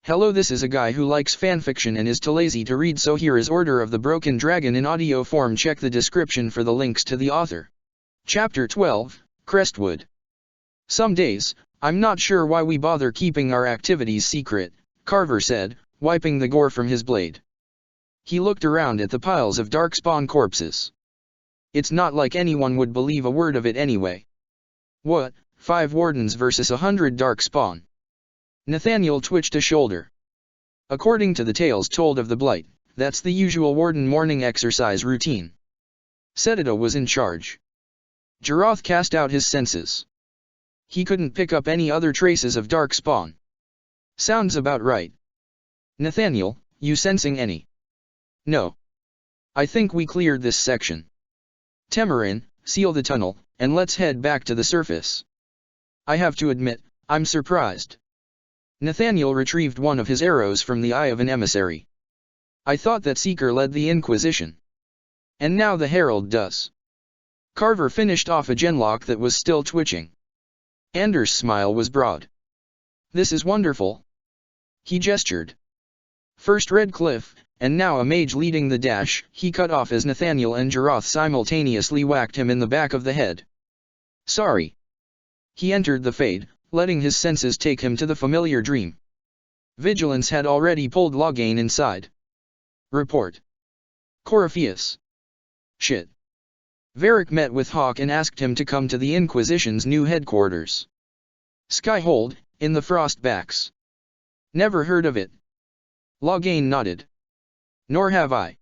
Hello, this is a guy who likes fanfiction and is too lazy to read, so here is Order of the Broken Dragon in audio form. Check the description for the links to the author. Chapter 12, Crestwood. Some days, I'm not sure why we bother keeping our activities secret, Carver said, wiping the gore from his blade. He looked around at the piles of Darkspawn corpses. It's not like anyone would believe a word of it anyway. What, 5 wardens versus 100 Darkspawn? Nathaniel twitched a shoulder. According to the tales told of the Blight, that's the usual warden morning exercise routine. Setida was in charge. Jaroth cast out his senses. He couldn't pick up any other traces of Darkspawn. Sounds about right. Nathaniel, you sensing any? No. I think we cleared this section. Tamarin, seal the tunnel, and let's head back to the surface. I have to admit, I'm surprised. Nathaniel retrieved one of his arrows from the eye of an emissary. I thought that Seeker led the Inquisition. And now the Herald does. Carver finished off a genlock that was still twitching. Anders' smile was broad. This is wonderful. He gestured. First Redcliffe, and now a mage leading the dash. He cut off as Nathaniel and Jaroth simultaneously whacked him in the back of the head. Sorry. He entered the Fade, letting his senses take him to the familiar dream. Vigilance had already pulled Loghain inside. Report. Corypheus. Shit. Varric met with Hawke and asked him to come to the Inquisition's new headquarters. Skyhold, in the Frostbacks. Never heard of it. Loghain nodded. Nor have I.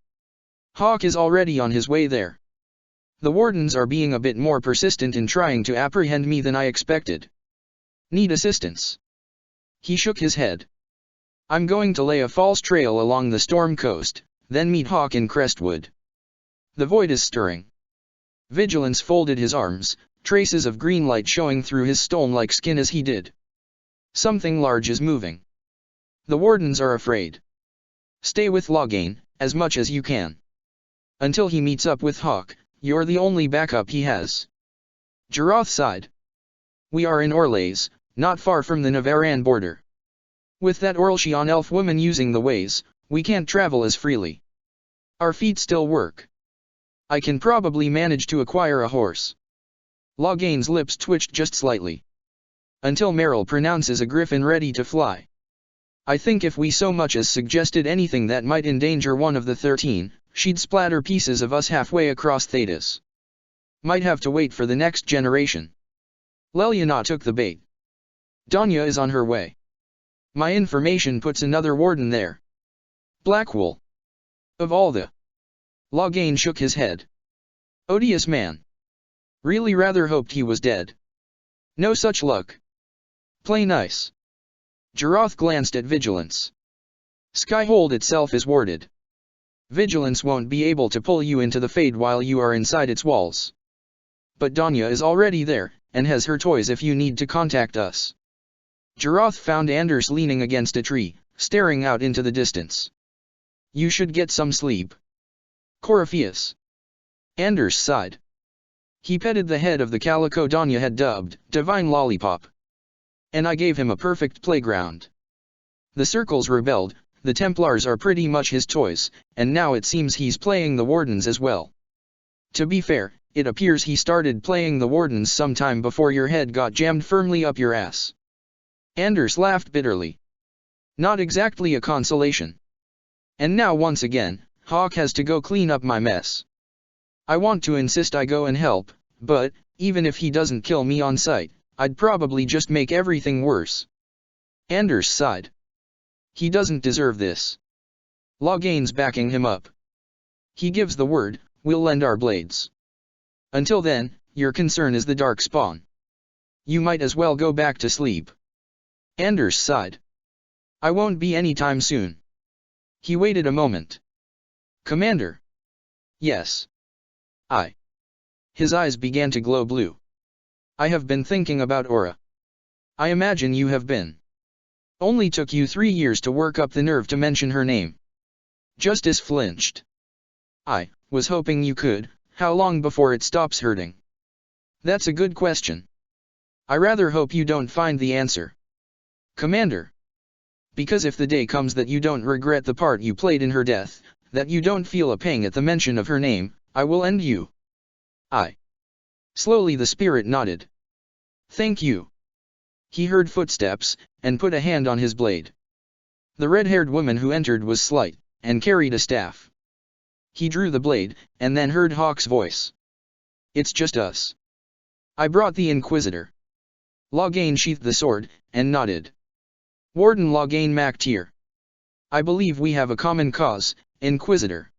Hawke is already on his way there. The wardens are being a bit more persistent in trying to apprehend me than I expected. Need assistance? He shook his head. I'm going to lay a false trail along the storm coast, then meet Hawke in Crestwood. The void is stirring. Vigilance folded his arms, traces of green light showing through his stone-like skin as he did. Something large is moving. The wardens are afraid. Stay with Loghain, as much as you can. Until he meets up with Hawke, you're the only backup he has. Jaroth sighed. We are in Orlais, not far from the Navaran border. With that Orlshian elf woman using the ways, we can't travel as freely. Our feet still work. I can probably manage to acquire a horse. Loghain's lips twitched just slightly. Until Merrill pronounces a griffin ready to fly. I think if we so much as suggested anything that might endanger one of the 13, she'd splatter pieces of us halfway across Thedas. Might have to wait for the next generation. Leliana took the bait. Danya is on her way. My information puts another warden there. Blackwool. Of all the... Loghain shook his head. Odious man. Really rather hoped he was dead. No such luck. Play nice. Jaroth glanced at Vigilance. Skyhold itself is warded. Vigilance won't be able to pull you into the Fade while you are inside its walls. But Danya is already there, and has her toys if you need to contact us. Jaroth found Anders leaning against a tree, staring out into the distance. You should get some sleep. Corypheus. Anders sighed. He petted the head of the calico Danya had dubbed Divine Lollipop. And I gave him a perfect playground. The circles rebelled, the Templars are pretty much his toys, and now it seems he's playing the wardens as well. To be fair, it appears he started playing the wardens sometime before your head got jammed firmly up your ass. Anders laughed bitterly. Not exactly a consolation. And now once again, Hawke has to go clean up my mess. I want to insist I go and help, but, even if he doesn't kill me on sight, I'd probably just make everything worse. Anders sighed. He doesn't deserve this. Loghain's backing him up. He gives the word, we'll lend our blades. Until then, your concern is the Darkspawn. You might as well go back to sleep. Anders sighed. I won't be anytime soon. He waited a moment. Commander. Yes. His eyes began to glow blue. I have been thinking about Aura. I imagine you have been. Only took you 3 years to work up the nerve to mention her name. Justice flinched. I was hoping you could. How long before it stops hurting? That's a good question. I rather hope you don't find the answer. Commander. Because if the day comes that you don't regret the part you played in her death, that you don't feel a pang at the mention of her name, I will end you. Slowly the spirit nodded. Thank you. He heard footsteps, and put a hand on his blade. The red-haired woman who entered was slight, and carried a staff. He drew the blade, and then heard Hawk's voice. It's just us. I brought the Inquisitor. Loghain sheathed the sword, and nodded. Warden Loghain MacTier. I believe we have a common cause, Inquisitor.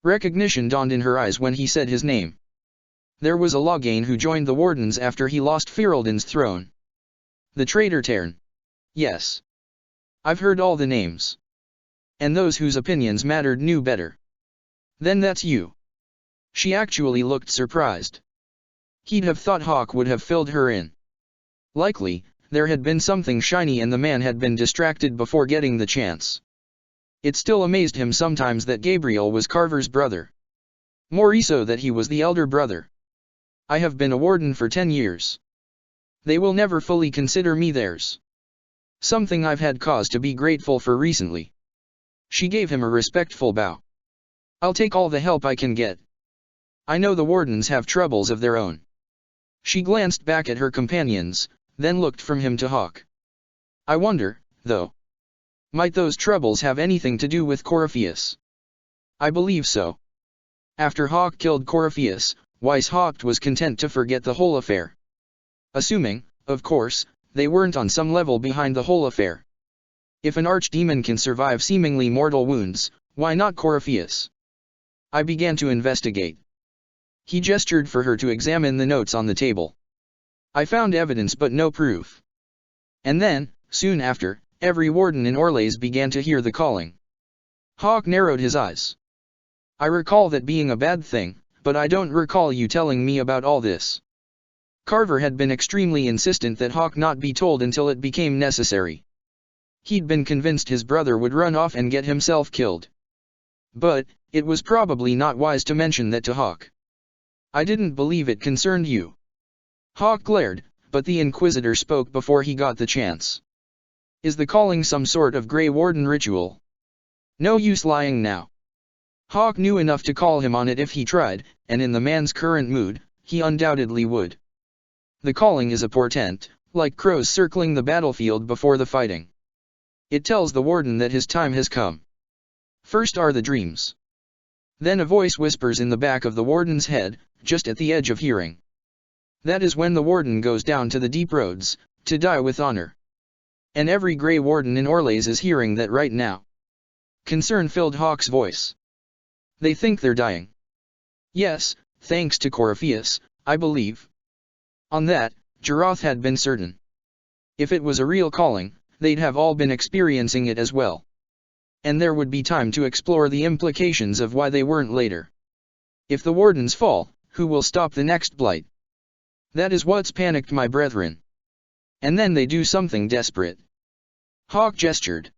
Recognition dawned in her eyes when he said his name. There was a Loghain who joined the Wardens after he lost Ferelden's throne. The traitor Tern. Yes. I've heard all the names. And those whose opinions mattered knew better. Then that's you. She actually looked surprised. He'd have thought Hawk would have filled her in. Likely, there had been something shiny and the man had been distracted before getting the chance. It still amazed him sometimes that Gabriel was Carver's brother. More so that he was the elder brother. I have been a warden for 10 years. They will never fully consider me theirs. Something I've had cause to be grateful for recently. She gave him a respectful bow. I'll take all the help I can get. I know the Wardens have troubles of their own. She glanced back at her companions, then looked from him to Hawk. I wonder, though. Might those troubles have anything to do with Corypheus? I believe so. After Hawk killed Corypheus, Weishaupt was content to forget the whole affair. Assuming, of course, they weren't on some level behind the whole affair. If an archdemon can survive seemingly mortal wounds, why not Corypheus? I began to investigate. He gestured for her to examine the notes on the table. I found evidence but no proof. And then, soon after, every warden in Orlais began to hear the calling. Hawk narrowed his eyes. I recall that being a bad thing, but I don't recall you telling me about all this. Carver had been extremely insistent that Hawk not be told until it became necessary. He'd been convinced his brother would run off and get himself killed. But, it was probably not wise to mention that to Hawk. I didn't believe it concerned you. Hawk glared, but the Inquisitor spoke before he got the chance. Is the calling some sort of Grey Warden ritual? No use lying now. Hawk knew enough to call him on it if he tried, and in the man's current mood, he undoubtedly would. The calling is a portent, like crows circling the battlefield before the fighting. It tells the warden that his time has come. First are the dreams. Then a voice whispers in the back of the warden's head, just at the edge of hearing. That is when the warden goes down to the deep roads, to die with honor. And every Grey Warden in Orlais is hearing that right now. Concern filled Hawk's voice. They think they're dying. Yes, thanks to Corypheus, I believe. On that, Jarath had been certain. If it was a real calling, they'd have all been experiencing it as well. And there would be time to explore the implications of why they weren't later. If the Wardens fall, who will stop the next blight? That is what's panicked my brethren. And then they do something desperate. Hawk gestured.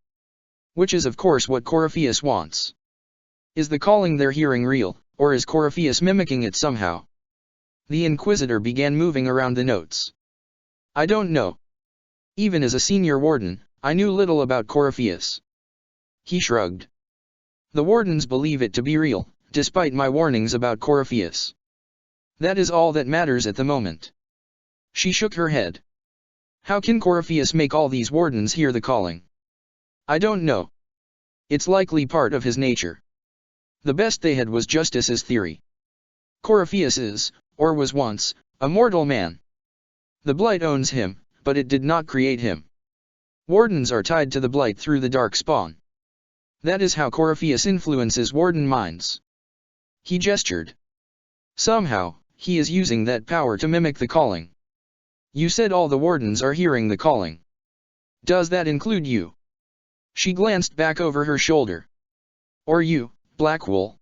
Which is of course what Corypheus wants. Is the calling they're hearing real, or is Corypheus mimicking it somehow? The Inquisitor began moving around the notes. I don't know. Even as a senior warden, I knew little about Corypheus. He shrugged. The Wardens believe it to be real, despite my warnings about Corypheus. That is all that matters at the moment. She shook her head. How can Corypheus make all these Wardens hear the calling? I don't know. It's likely part of his nature. The best they had was Justice's theory. Corypheus is, or was once, a mortal man. The Blight owns him, but it did not create him. Wardens are tied to the Blight through the Darkspawn. That is how Corypheus influences Warden minds. He gestured. Somehow, he is using that power to mimic the calling. You said all the Wardens are hearing the calling. Does that include you? She glanced back over her shoulder. Or you, Blackwall?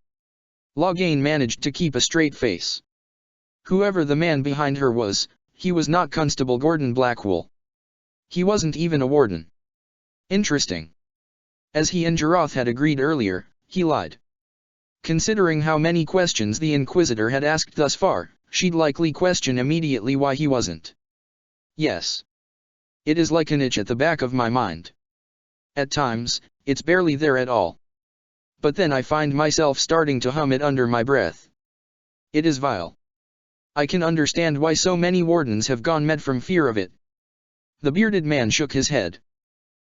Loghain managed to keep a straight face. Whoever the man behind her was, he was not Constable Gordon Blackwall. He wasn't even a warden. Interesting. As he and Jarath had agreed earlier, he lied. Considering how many questions the Inquisitor had asked thus far, she'd likely question immediately why he wasn't. Yes. It is like an itch at the back of my mind. At times, it's barely there at all. But then I find myself starting to hum it under my breath. It is vile. I can understand why so many wardens have gone mad from fear of it. The bearded man shook his head.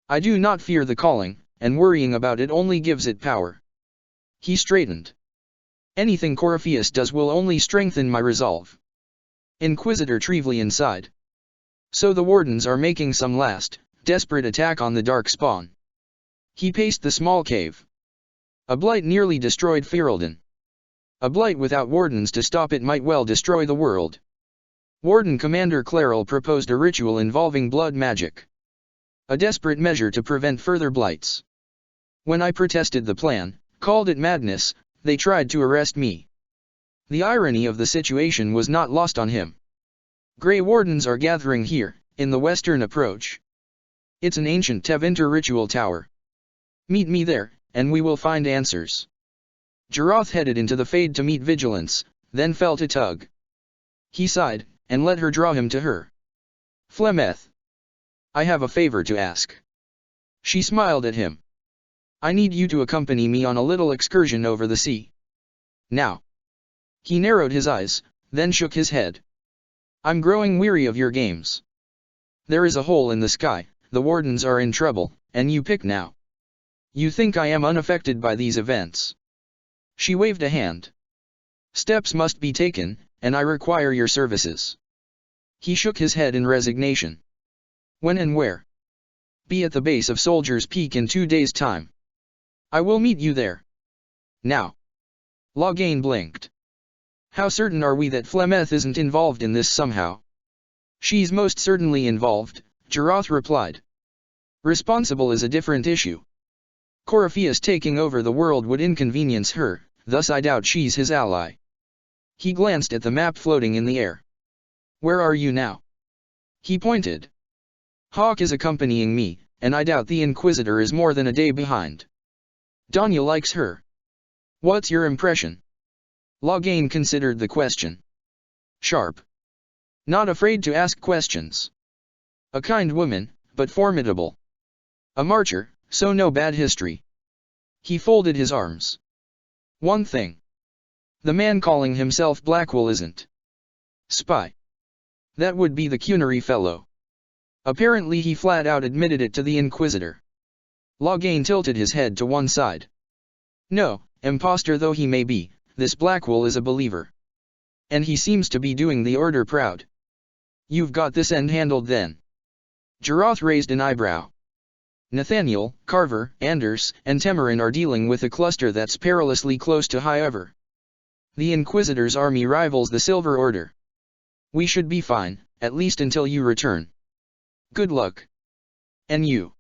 I do not fear the calling, and worrying about it only gives it power. He straightened. Anything Corypheus does will only strengthen my resolve. Inquisitor Trevelyan sighed. So the wardens are making some last, desperate attack on the dark spawn. He paced the small cave. A blight nearly destroyed Ferelden. A blight without wardens to stop it might well destroy the world. Warden Commander Claral proposed a ritual involving blood magic. A desperate measure to prevent further blights. When I protested the plan, called it madness, they tried to arrest me. The irony of the situation was not lost on him. Grey Wardens are gathering here, in the western approach. It's an ancient Tevinter ritual tower. Meet me there, and we will find answers. Jarath headed into the Fade to meet Vigilance, then felt a tug. He sighed, and let her draw him to her. Flemeth. I have a favor to ask. She smiled at him. I need you to accompany me on a little excursion over the sea. Now. He narrowed his eyes, then shook his head. I'm growing weary of your games. There is a hole in the sky, the wardens are in trouble, and you pick now. You think I am unaffected by these events. She waved a hand. Steps must be taken, and I require your services. He shook his head in resignation. When and where? Be at the base of Soldier's Peak in 2 days' time. I will meet you there. Now. Loghain blinked. How certain are we that Flemeth isn't involved in this somehow? She's most certainly involved, Jarath replied. Responsible is a different issue. Corypheus taking over the world would inconvenience her, thus I doubt she's his ally. He glanced at the map floating in the air. Where are you now? He pointed. Hawke is accompanying me, and I doubt the Inquisitor is more than a day behind. Danya likes her. What's your impression? Loghain considered the question. Sharp. Not afraid to ask questions. A kind woman, but formidable. A marcher, so no bad history. He folded his arms. One thing. The man calling himself Blackwell isn't. Spy. That would be the Cunary fellow. Apparently he flat out admitted it to the Inquisitor. Loghain tilted his head to one side. No, impostor though he may be, this Blackwell is a believer. And he seems to be doing the Order proud. You've got this end handled then. Jarath raised an eyebrow. Nathaniel, Carver, Anders, and Temerin are dealing with a cluster that's perilously close to Highever. The Inquisitor's army rivals the Silver Order. We should be fine, at least until you return. Good luck. And you?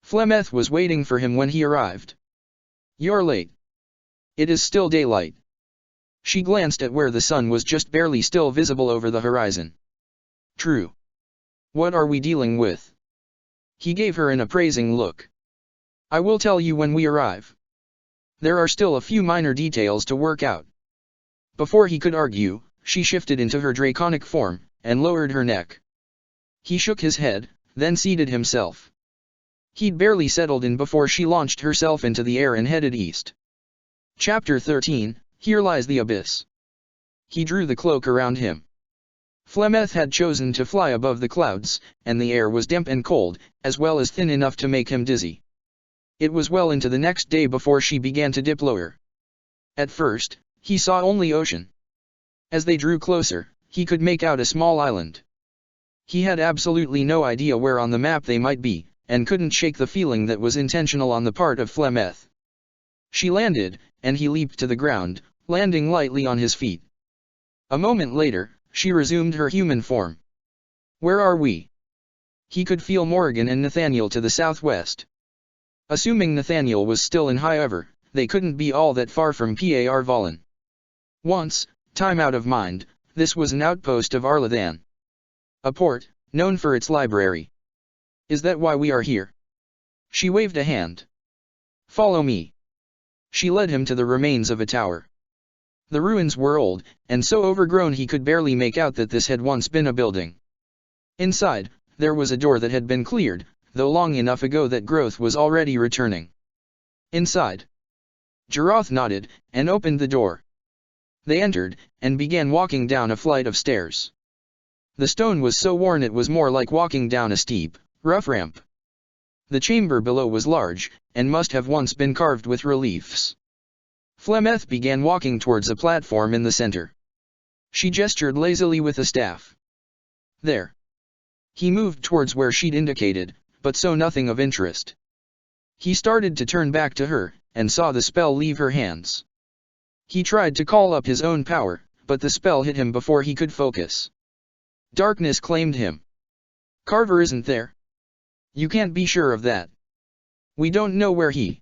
Flemeth was waiting for him when he arrived. You're late. It is still daylight. She glanced at where the sun was just barely still visible over the horizon. True. What are we dealing with? He gave her an appraising look. I will tell you when we arrive. There are still a few minor details to work out. Before he could argue, she shifted into her draconic form, and lowered her neck. He shook his head, then seated himself. He'd barely settled in before she launched herself into the air and headed east. Chapter 13, Here Lies the Abyss. He drew the cloak around him. Flemeth had chosen to fly above the clouds, and the air was damp and cold, as well as thin enough to make him dizzy. It was well into the next day before she began to dip lower. At first, he saw only ocean. As they drew closer, he could make out a small island. He had absolutely no idea where on the map they might be, and couldn't shake the feeling that was intentional on the part of Flemeth. She landed, and he leaped to the ground, landing lightly on his feet. A moment later, she resumed her human form. Where are we? He could feel Morrigan and Nathaniel to the southwest. Assuming Nathaniel was still in Highever, they couldn't be all that far from Par Vollen. Once, time out of mind, this was an outpost of Arlathan. A port, known for its library. Is that why we are here? She waved a hand. Follow me. She led him to the remains of a tower. The ruins were old, and so overgrown he could barely make out that this had once been a building. Inside, there was a door that had been cleared, though long enough ago that growth was already returning. Inside. Jarath nodded, and opened the door. They entered, and began walking down a flight of stairs. The stone was so worn it was more like walking down a steep, rough ramp. The chamber below was large, and must have once been carved with reliefs. Flemeth began walking towards a platform in the center. She gestured lazily with a staff. There. He moved towards where she'd indicated, but saw nothing of interest. He started to turn back to her, and saw the spell leave her hands. He tried to call up his own power, but the spell hit him before he could focus. Darkness claimed him. Carver isn't there. You can't be sure of that. We don't know where he...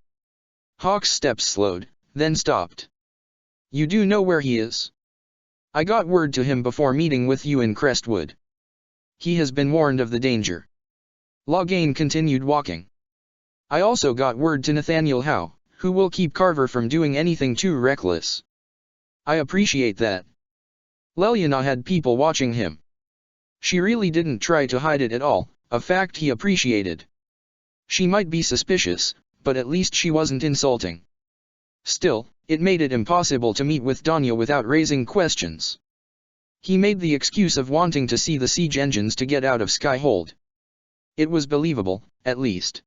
Hawk's steps slowed, then stopped. You do know where he is? I got word to him before meeting with you in Crestwood. He has been warned of the danger. Loghain continued walking. I also got word to Nathaniel Howe, who will keep Carver from doing anything too reckless. I appreciate that. Leliana had people watching him. She really didn't try to hide it at all, a fact he appreciated. She might be suspicious, but at least she wasn't insulting. Still, it made it impossible to meet with Danya without raising questions. He made the excuse of wanting to see the siege engines to get out of Skyhold. It was believable, at least.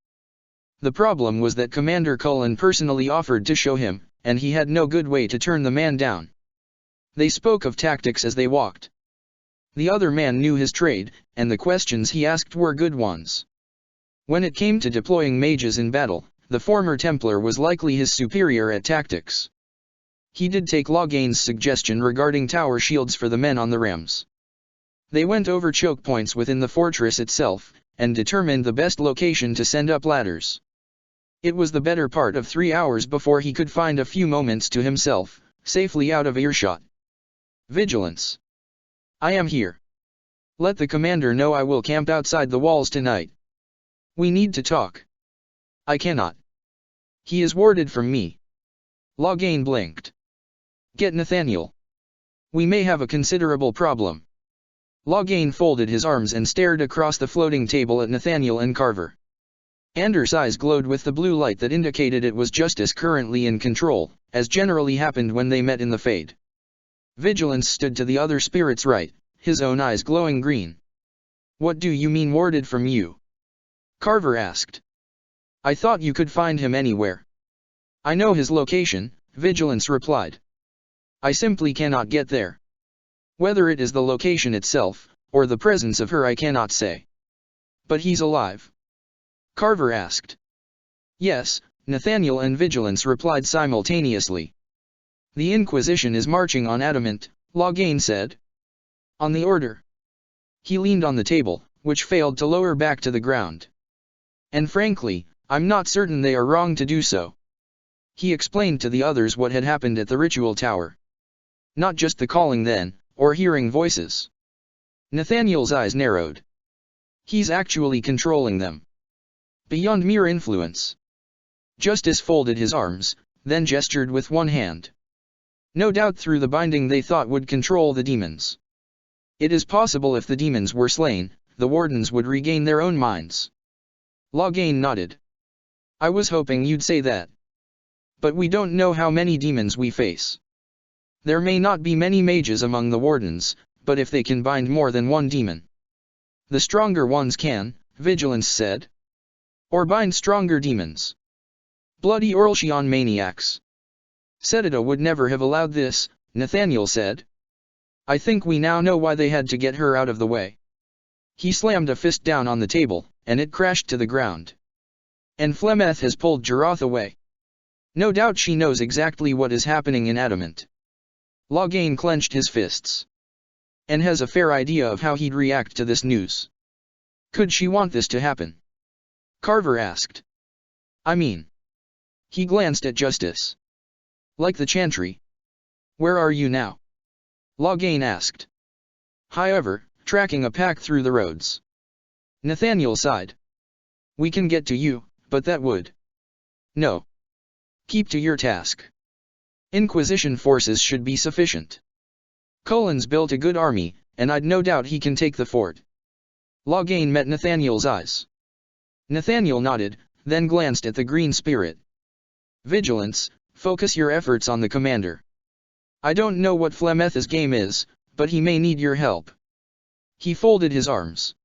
The problem was that Commander Cullen personally offered to show him, and he had no good way to turn the man down. They spoke of tactics as they walked. The other man knew his trade, and the questions he asked were good ones. When it came to deploying mages in battle, the former Templar was likely his superior at tactics. He did take Loghain's suggestion regarding tower shields for the men on the rams. They went over choke points within the fortress itself, and determined the best location to send up ladders. It was the better part of 3 hours before he could find a few moments to himself, safely out of earshot. Vigilance. I am here. Let the commander know I will camp outside the walls tonight. We need to talk. I cannot. He is warded from me. Loghain blinked. Get Nathaniel. We may have a considerable problem. Loghain folded his arms and stared across the floating table at Nathaniel and Carver. Anders' eyes glowed with the blue light that indicated it was Justice currently in control, as generally happened when they met in the Fade. Vigilance stood to the other spirit's right, his own eyes glowing green. What do you mean warded from you? Carver asked. I thought you could find him anywhere. I know his location, Vigilance replied. I simply cannot get there. Whether it is the location itself, or the presence of her I cannot say. But he's alive? Carver asked. Yes, Nathaniel and Vigilance replied simultaneously. The Inquisition is marching on Adamant, Loghain said. On the order. He leaned on the table, which failed to lower back to the ground. And frankly, I'm not certain they are wrong to do so. He explained to the others what had happened at the ritual tower. Not just the calling then, or hearing voices. Nathaniel's eyes narrowed. He's actually controlling them. Beyond mere influence. Justice folded his arms, then gestured with one hand. No doubt through the binding they thought would control the demons. It is possible if the demons were slain, the wardens would regain their own minds. Loghain nodded. I was hoping you'd say that. But we don't know how many demons we face. There may not be many mages among the wardens, but if they can bind more than one demon. The stronger ones can, Vigilance said. Or bind stronger demons. Bloody Orlshian maniacs. Sedita would never have allowed this, Nathaniel said. I think we now know why they had to get her out of the way. He slammed a fist down on the table, and it crashed to the ground. And Flemeth has pulled Jarath away. No doubt she knows exactly what is happening in Adamant. Loghain clenched his fists. And has a fair idea of how he'd react to this news. Could she want this to happen? Carver asked. I mean. He glanced at Justice. Like the Chantry. Where are you now? Loghain asked. However, tracking a pack through the roads. Nathaniel sighed. We can get to you, but that would. No. Keep to your task. Inquisition forces should be sufficient. Cullen's built a good army, and I'd no doubt he can take the fort. Loghain met Nathaniel's eyes. Nathaniel nodded, then glanced at the green spirit. Vigilance, focus your efforts on the commander. I don't know what Flemeth's game is, but he may need your help. He folded his arms.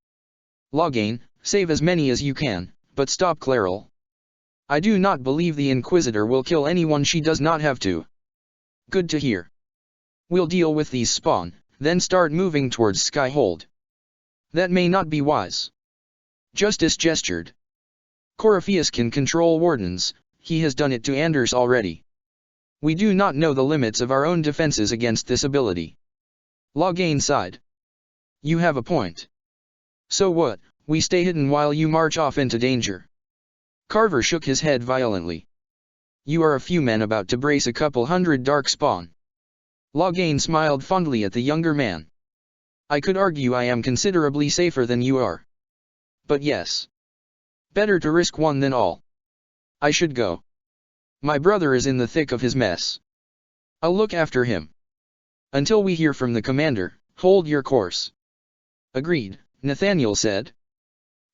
Loghain, save as many as you can, but stop Claril. I do not believe the Inquisitor will kill anyone she does not have to. Good to hear. We'll deal with these spawn, then start moving towards Skyhold. That may not be wise. Justice gestured. Corypheus can control wardens, he has done it to Anders already. We do not know the limits of our own defenses against this ability. Loghain sighed. You have a point. So what, we stay hidden while you march off into danger? Carver shook his head violently. You are a few men about to brace a couple hundred dark spawn. Loghain smiled fondly at the younger man. I could argue I am considerably safer than you are. But yes. Better to risk one than all. I should go. My brother is in the thick of his mess. I'll look after him. Until we hear from the commander, hold your course. Agreed, Nathaniel said.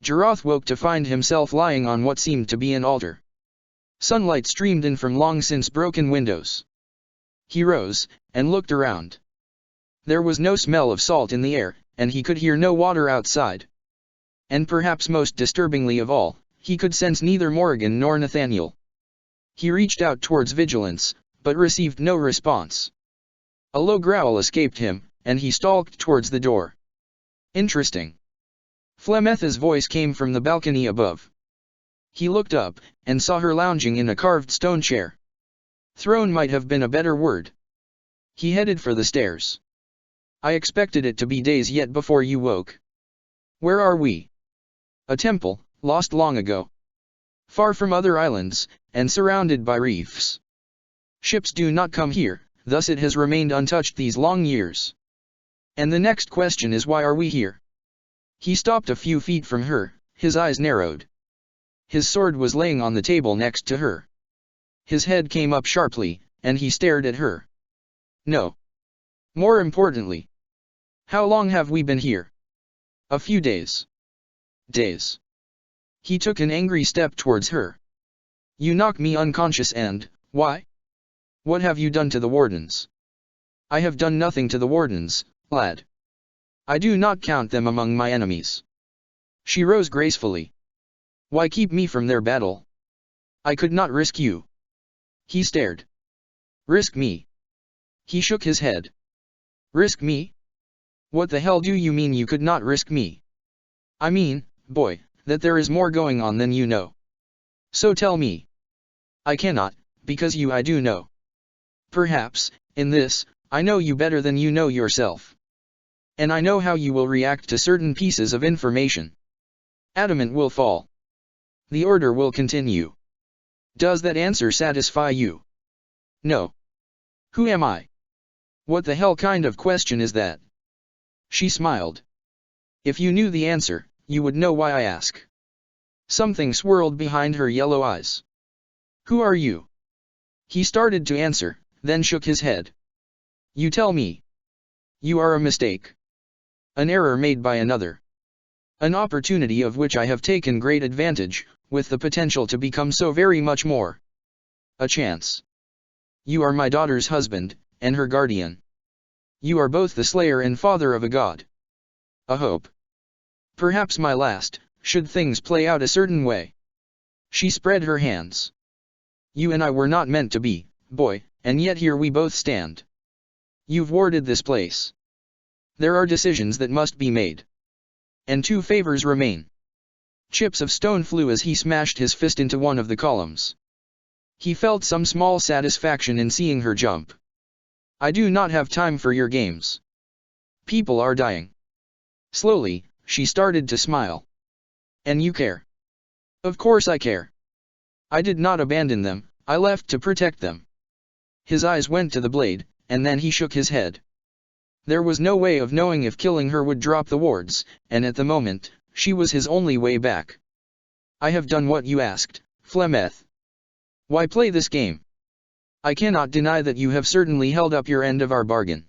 Jarath woke to find himself lying on what seemed to be an altar. Sunlight streamed in from long since broken windows. He rose, and looked around. There was no smell of salt in the air, and he could hear no water outside. And perhaps most disturbingly of all, he could sense neither Morrigan nor Nathaniel. He reached out towards Vigilance, but received no response. A low growl escaped him, and he stalked towards the door. Interesting. Flemeth's voice came from the balcony above. He looked up, and saw her lounging in a carved stone chair. Throne might have been a better word. He headed for the stairs. I expected it to be days yet before you woke. Where are we? A temple, lost long ago. Far from other islands, and surrounded by reefs. Ships do not come here, thus it has remained untouched these long years. And the next question is, why are we here? He stopped a few feet from her, his eyes narrowed. His sword was laying on the table next to her. His head came up sharply, and he stared at her. No. More importantly. How long have we been here? A few days. Days. He took an angry step towards her. You knock me unconscious and, why? What have you done to the wardens? I have done nothing to the wardens, lad. I do not count them among my enemies. She rose gracefully. Why keep me from their battle? I could not risk you. He stared. Risk me? He shook his head. Risk me? What the hell do you mean you could not risk me? I mean, boy, that there is more going on than you know. So tell me. I cannot, because I do know. Perhaps, in this, I know you better than you know yourself. And I know how you will react to certain pieces of information. Adamant will fall. The order will continue. Does that answer satisfy you? No. Who am I? What the hell kind of question is that? She smiled. If you knew the answer, you would know why I ask. Something swirled behind her yellow eyes. Who are you? He started to answer, then shook his head. You tell me. You are a mistake. An error made by another. An opportunity of which I have taken great advantage, with the potential to become so very much more. A chance. You are my daughter's husband, and her guardian. You are both the slayer and father of a god. A hope. Perhaps my last, should things play out a certain way. She spread her hands. You and I were not meant to be, boy, and yet here we both stand. You've warded this place. There are decisions that must be made. And two favors remain. Chips of stone flew as he smashed his fist into one of the columns. He felt some small satisfaction in seeing her jump. I do not have time for your games. People are dying. Slowly, she started to smile. And you care? Of course I care. I did not abandon them, I left to protect them. His eyes went to the blade, and then he shook his head. There was no way of knowing if killing her would drop the wards, and at the moment, she was his only way back. I have done what you asked, Flemeth. Why play this game? I cannot deny that you have certainly held up your end of our bargain.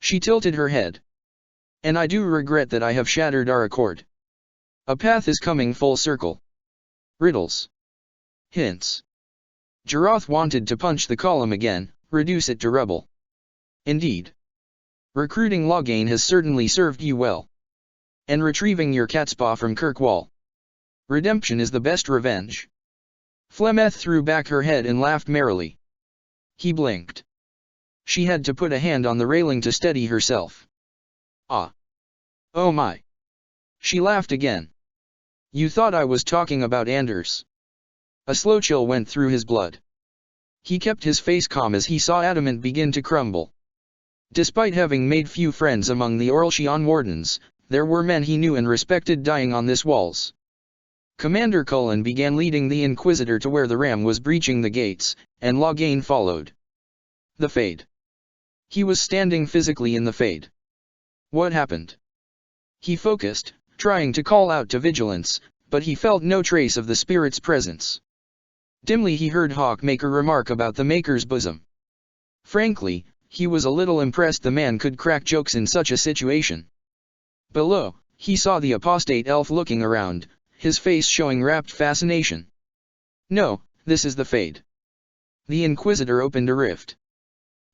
She tilted her head. And I do regret that I have shattered our accord. A path is coming full circle. Riddles. Hints. Jiroth wanted to punch the column again, reduce it to rubble. Indeed. Recruiting Loghain has certainly served you well. And retrieving your catspaw from Kirkwall. Redemption is the best revenge. Flemeth threw back her head and laughed merrily. He blinked. She had to put a hand on the railing to steady herself. Ah. Oh my. She laughed again. You thought I was talking about Anders. A slow chill went through his blood. He kept his face calm as he saw Adamant begin to crumble. Despite having made few friends among the Orlshian wardens, there were men he knew and respected dying on this walls. Commander Cullen began leading the Inquisitor to where the ram was breaching the gates, and Loghain followed. The Fade. He was standing physically in the Fade. What happened? He focused, trying to call out to vigilance, but he felt no trace of the spirit's presence. Dimly he heard Hawkmaker remark about the Maker's bosom. Frankly, he was a little impressed the man could crack jokes in such a situation. Below, he saw the apostate elf looking around, his face showing rapt fascination. No, this is the Fade. The Inquisitor opened a rift.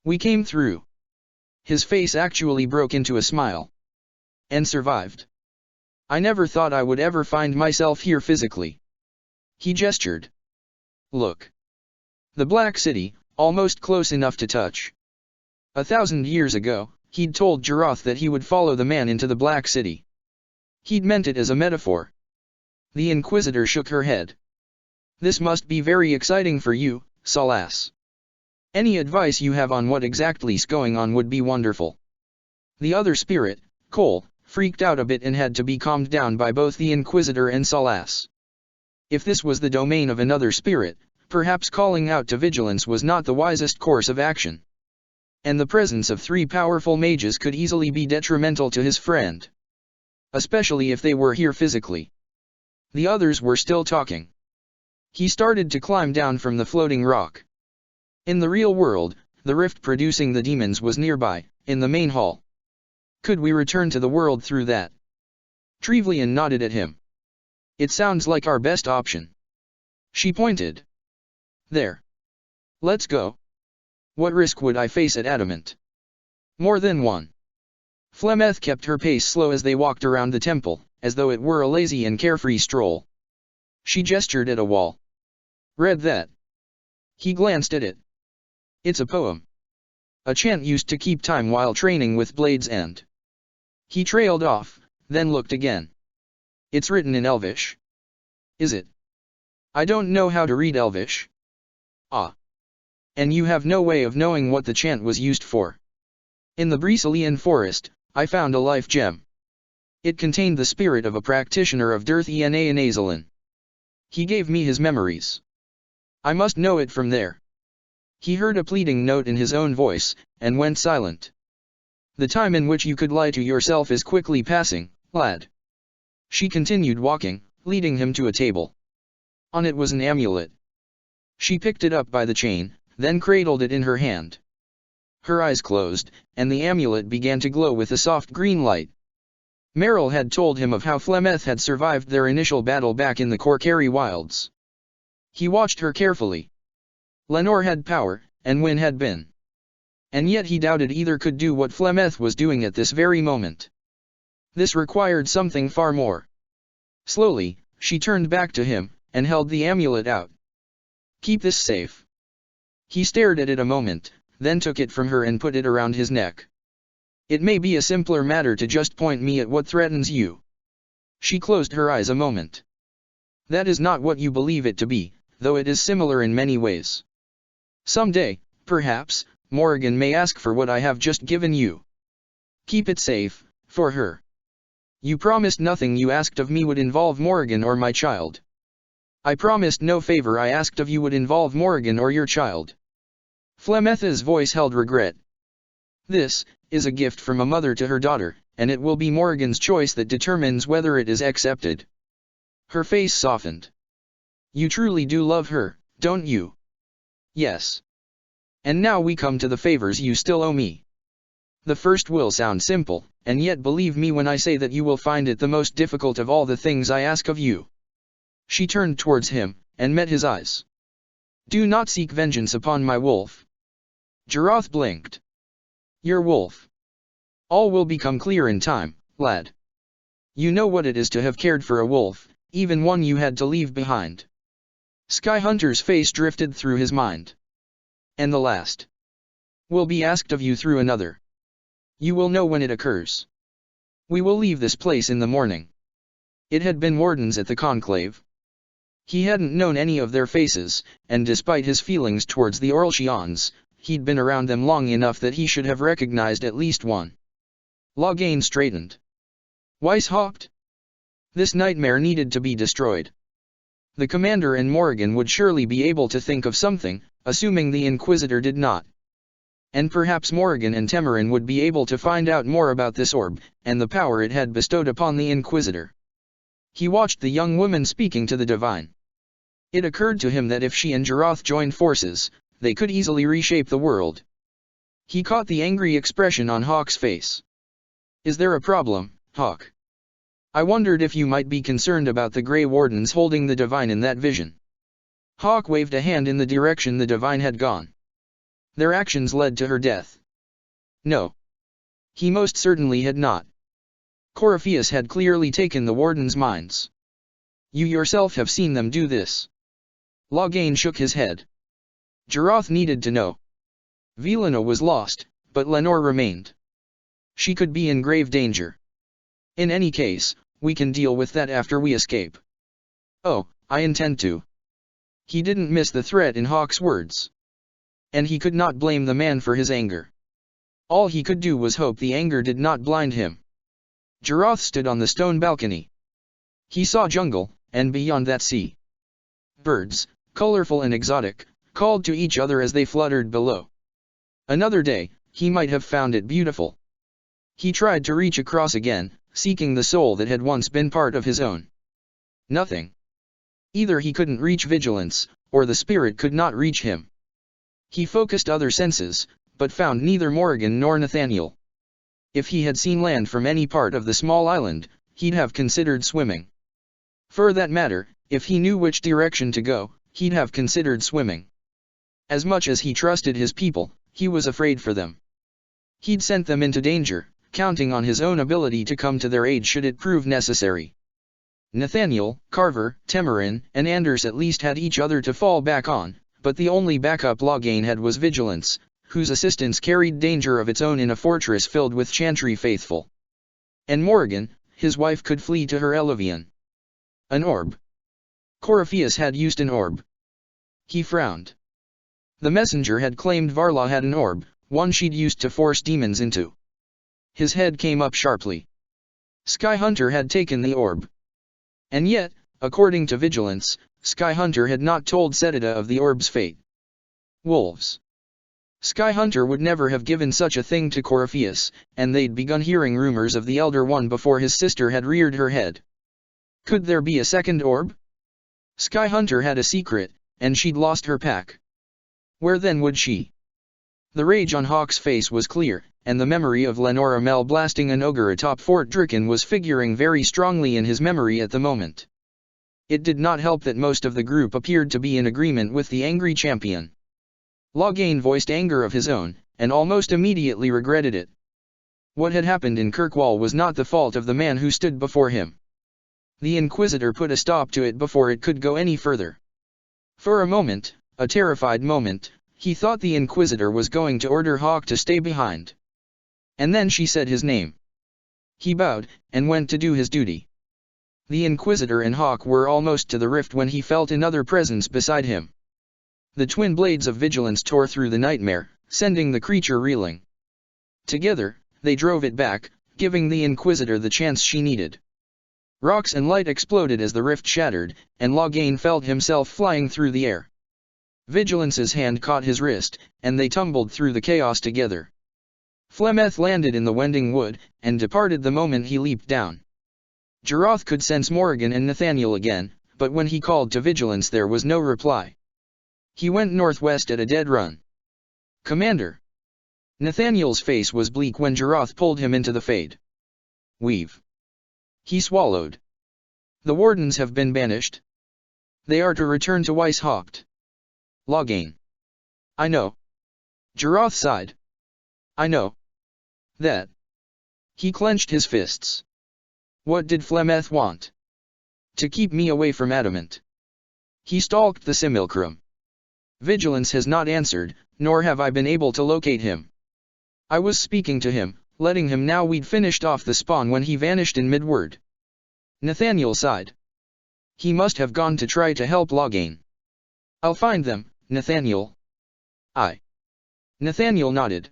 We came through. His face actually broke into a smile. And survived. I never thought I would ever find myself here physically. He gestured. Look. The Black City, almost close enough to touch. 1,000 years ago, he'd told Jiroth that he would follow the man into the Black City. He'd meant it as a metaphor. The Inquisitor shook her head. This must be very exciting for you, Salas. Any advice you have on what exactly's going on would be wonderful. The other spirit, Cole, freaked out a bit and had to be calmed down by both the Inquisitor and Salas. If this was the domain of another spirit, perhaps calling out to vigilance was not the wisest course of action. And the presence of 3 powerful mages could easily be detrimental to his friend. Especially if they were here physically. The others were still talking. He started to climb down from the floating rock. In the real world, the rift producing the demons was nearby, in the main hall. Could we return to the world through that? Trevelyan nodded at him. It sounds like our best option. She pointed. There. Let's go. What risk would I face at Adamant? More than one. Flemeth kept her pace slow as they walked around the temple, as though it were a lazy and carefree stroll. She gestured at a wall. Read that. He glanced at it. It's a poem. A chant used to keep time while training with Blade's End. He trailed off, then looked again. It's written in Elvish. Is it? I don't know how to read Elvish. Ah. And you have no way of knowing what the chant was used for. In the Brecelian forest, I found a life gem. It contained the spirit of a practitioner of Dirthiana and Azalin. He gave me his memories. I must know it from there. He heard a pleading note in his own voice, and went silent. The time in which you could lie to yourself is quickly passing, lad. She continued walking, leading him to a table. On it was an amulet. She picked it up by the chain, then cradled it in her hand. Her eyes closed, and the amulet began to glow with a soft green light. Merrill had told him of how Flemeth had survived their initial battle back in the Korcari wilds. He watched her carefully. Lenore had power, and Wynne had been. And yet he doubted either could do what Flemeth was doing at this very moment. This required something far more. Slowly, she turned back to him, and held the amulet out. Keep this safe. He stared at it a moment, then took it from her and put it around his neck. It may be a simpler matter to just point me at what threatens you. She closed her eyes a moment. That is not what you believe it to be, though it is similar in many ways. Someday, perhaps, Morrigan may ask for what I have just given you. Keep it safe, for her. You promised nothing you asked of me would involve Morrigan or my child. I promised no favor I asked of you would involve Morrigan or your child. Flemeth's voice held regret. This is a gift from a mother to her daughter, and it will be Morrigan's choice that determines whether it is accepted. Her face softened. You truly do love her, don't you? Yes. And now we come to the favors you still owe me. The first will sound simple, and yet believe me when I say that you will find it the most difficult of all the things I ask of you. She turned towards him, and met his eyes. Do not seek vengeance upon my wolf. Jarath blinked. Your wolf. All will become clear in time, lad. You know what it is to have cared for a wolf, even one you had to leave behind. Skyhunter's face drifted through his mind. And the last will be asked of you through another. You will know when it occurs. We will leave this place in the morning. It had been wardens at the conclave. He hadn't known any of their faces, and despite his feelings towards the Orlshians, he'd been around them long enough that he should have recognized at least one. Loghain straightened. Weiss hopped. This nightmare needed to be destroyed. The commander and Morrigan would surely be able to think of something, assuming the Inquisitor did not. And perhaps Morrigan and Temerin would be able to find out more about this orb, and the power it had bestowed upon the Inquisitor. He watched the young woman speaking to the Divine. It occurred to him that if she and Jarath joined forces, they could easily reshape the world. He caught the angry expression on Hawk's face. Is there a problem, Hawk? I wondered if you might be concerned about the Grey Wardens holding the Divine in that vision. Hawk waved a hand in the direction the Divine had gone. Their actions led to her death. No. He most certainly had not. Corypheus had clearly taken the Wardens' minds. You yourself have seen them do this. Loghain shook his head. Jarath needed to know. Velena was lost, but Lenore remained. She could be in grave danger. In any case, we can deal with that after we escape. Oh, I intend to. He didn't miss the threat in Hawk's words. And he could not blame the man for his anger. All he could do was hope the anger did not blind him. Jarath stood on the stone balcony. He saw jungle, and beyond that sea. Birds, colorful and exotic, called to each other as they fluttered below. Another day, he might have found it beautiful. He tried to reach across again, seeking the soul that had once been part of his own. Nothing. Either he couldn't reach vigilance, or the spirit could not reach him. He focused other senses, but found neither Morrigan nor Nathaniel. If he had seen land from any part of the small island, he'd have considered swimming. For that matter, if he knew which direction to go, he'd have considered swimming. As much as he trusted his people, he was afraid for them. He'd sent them into danger, counting on his own ability to come to their aid should it prove necessary. Nathaniel, Carver, Temerin, and Anders at least had each other to fall back on, but the only backup Loghain had was vigilance, whose assistance carried danger of its own in a fortress filled with Chantry faithful. And Morrigan, his wife, could flee to her Elevian. An orb. Corypheus had used an orb. He frowned. The messenger had claimed Varla had an orb, one she'd used to force demons into. His head came up sharply. Skyhunter had taken the orb. And yet, according to Vigilance, Skyhunter had not told Setida of the orb's fate. Wolves. Skyhunter would never have given such a thing to Corypheus, and they'd begun hearing rumors of the Elder One before his sister had reared her head. Could there be a second orb? Skyhunter had a secret, and she'd lost her pack. Where then would she? The rage on Hawk's face was clear, and the memory of Lenore Amell blasting an ogre atop Fort Dricken was figuring very strongly in his memory at the moment. It did not help that most of the group appeared to be in agreement with the angry champion. Loghain voiced anger of his own, and almost immediately regretted it. What had happened in Kirkwall was not the fault of the man who stood before him. The Inquisitor put a stop to it before it could go any further. For a moment, a terrified moment, he thought the Inquisitor was going to order Hawk to stay behind. And then she said his name. He bowed, and went to do his duty. The Inquisitor and Hawk were almost to the rift when he felt another presence beside him. The twin blades of vigilance tore through the nightmare, sending the creature reeling. Together, they drove it back, giving the Inquisitor the chance she needed. Rocks and light exploded as the rift shattered, and Loghain felt himself flying through the air. Vigilance's hand caught his wrist, and they tumbled through the chaos together. Flemeth landed in the wending wood, and departed the moment he leaped down. Jarath could sense Morrigan and Nathaniel again, but when he called to vigilance there was no reply. He went northwest at a dead run. Commander! Nathaniel's face was bleak when Jarath pulled him into the fade. Weave. He swallowed. The wardens have been banished? They are to return to Weishaupt. Loghain. I know. Giraud sighed. I know. That. He clenched his fists. What did Flemeth want? To keep me away from Adamant. He stalked the simulacrum. Vigilance has not answered, nor have I been able to locate him. I was speaking to him, letting him know we'd finished off the spawn when he vanished in mid-word. Nathaniel sighed. He must have gone to try to help Loghain. I'll find them, Nathaniel. Aye. Nathaniel nodded.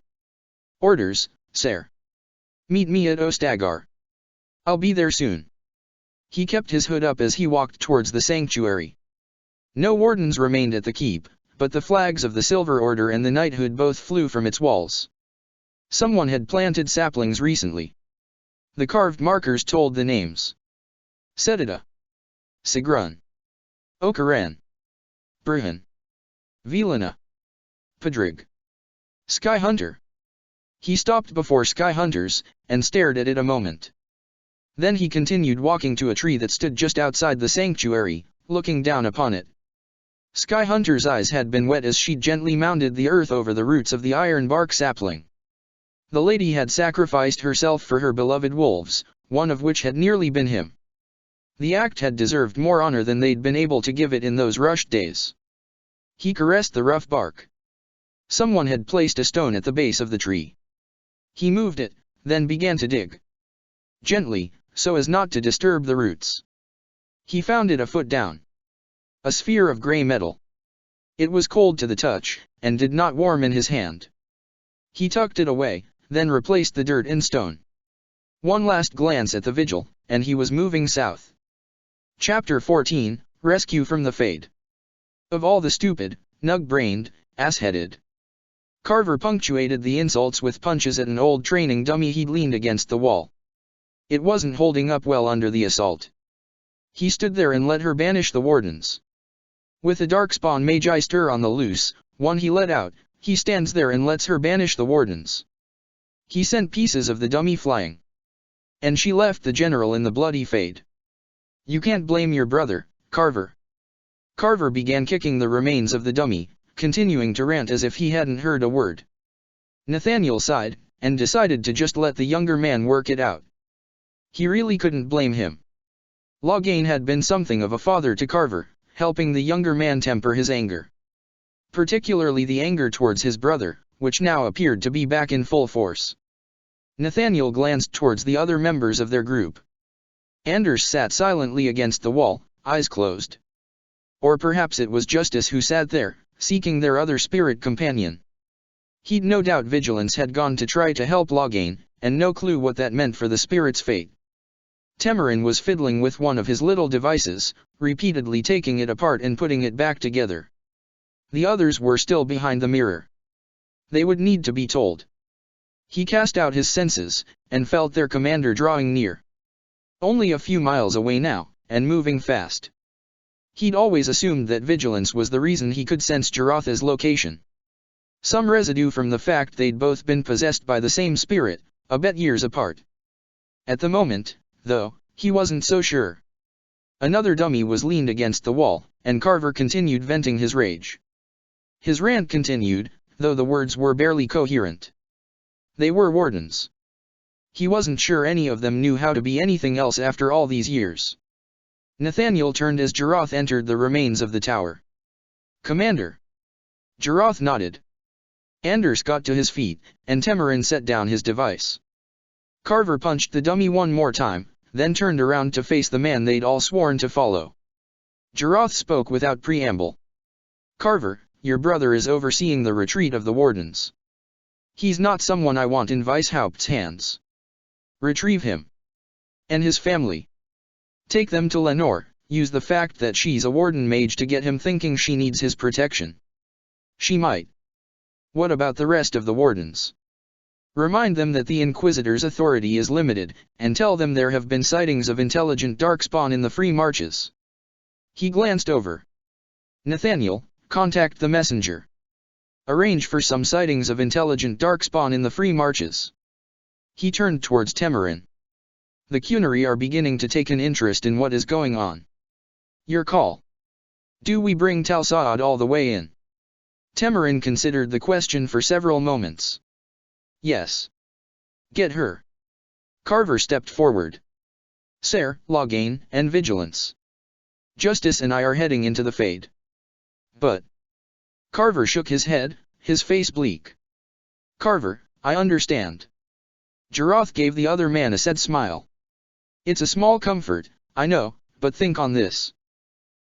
Orders, sir. Meet me at Ostagar. I'll be there soon. He kept his hood up as he walked towards the sanctuary. No wardens remained at the keep, but the flags of the Silver Order and the knighthood both flew from its walls. Someone had planted saplings recently. The carved markers told the names. Sedida. Sigrun. Okaran. Bruhan. Vilana. Pedrig. Sky Hunter. He stopped before Sky Hunters, and stared at it a moment. Then he continued walking to a tree that stood just outside the sanctuary, looking down upon it. Sky Hunter's eyes had been wet as she gently mounded the earth over the roots of the ironbark sapling. The lady had sacrificed herself for her beloved wolves, one of which had nearly been him. The act had deserved more honor than they'd been able to give it in those rushed days. He caressed the rough bark. Someone had placed a stone at the base of the tree. He moved it, then began to dig. Gently, so as not to disturb the roots. He found it a foot down. A sphere of grey metal. It was cold to the touch, and did not warm in his hand. He tucked it away, then replaced the dirt in stone. One last glance at the vigil, and he was moving south. Chapter 14, Rescue from the Fade. Of all the stupid, nug-brained, ass-headed. Carver punctuated the insults with punches at an old training dummy he'd leaned against the wall. It wasn't holding up well under the assault. He stood there and let her banish the wardens. With a darkspawn magi stir on the loose, one he let out, he stands there and lets her banish the wardens. He sent pieces of the dummy flying. And she left the general in the bloody fade. You can't blame your brother, Carver. Carver began kicking the remains of the dummy, continuing to rant as if he hadn't heard a word. Nathaniel sighed, and decided to just let the younger man work it out. He really couldn't blame him. Loghain had been something of a father to Carver, helping the younger man temper his anger. Particularly the anger towards his brother, which now appeared to be back in full force. Nathaniel glanced towards the other members of their group. Anders sat silently against the wall, eyes closed. Or perhaps it was Justice who sat there, seeking their other spirit companion. He'd no doubt Vigilance had gone to try to help Loghain, and no clue what that meant for the spirit's fate. Temarin was fiddling with one of his little devices, repeatedly taking it apart and putting it back together. The others were still behind the mirror. They would need to be told. He cast out his senses, and felt their commander drawing near. Only a few miles away now, and moving fast. He'd always assumed that Vigilance was the reason he could sense Jarotha's location. Some residue from the fact they'd both been possessed by the same spirit, a bit years apart. At the moment, though, he wasn't so sure. Another dummy was leaned against the wall, and Carver continued venting his rage. His rant continued, though the words were barely coherent. They were wardens. He wasn't sure any of them knew how to be anything else after all these years. Nathaniel turned as Jaroth entered the remains of the tower. Commander. Jaroth nodded. Anders got to his feet, and Temarin set down his device. Carver punched the dummy one more time, then turned around to face the man they'd all sworn to follow. Jaroth spoke without preamble. Carver, your brother is overseeing the retreat of the wardens. He's not someone I want in Weishaupt's hands. Retrieve him. And his family. Take them to Lenore, use the fact that she's a warden mage to get him thinking she needs his protection. She might. What about the rest of the wardens? Remind them that the Inquisitor's authority is limited, and tell them there have been sightings of intelligent darkspawn in the Free Marches. He glanced over. Nathaniel, contact the messenger. Arrange for some sightings of intelligent darkspawn in the Free Marches. He turned towards Temarin. The Qunari are beginning to take an interest in what is going on. Your call. Do we bring Tal Saad all the way in? Tamarin considered the question for several moments. Yes. Get her. Carver stepped forward. Sir, Loghain, and Vigilance. Justice and I are heading into the Fade. But. Carver shook his head, his face bleak. Carver, I understand. Jarath gave the other man a sad smile. It's a small comfort, I know, but think on this.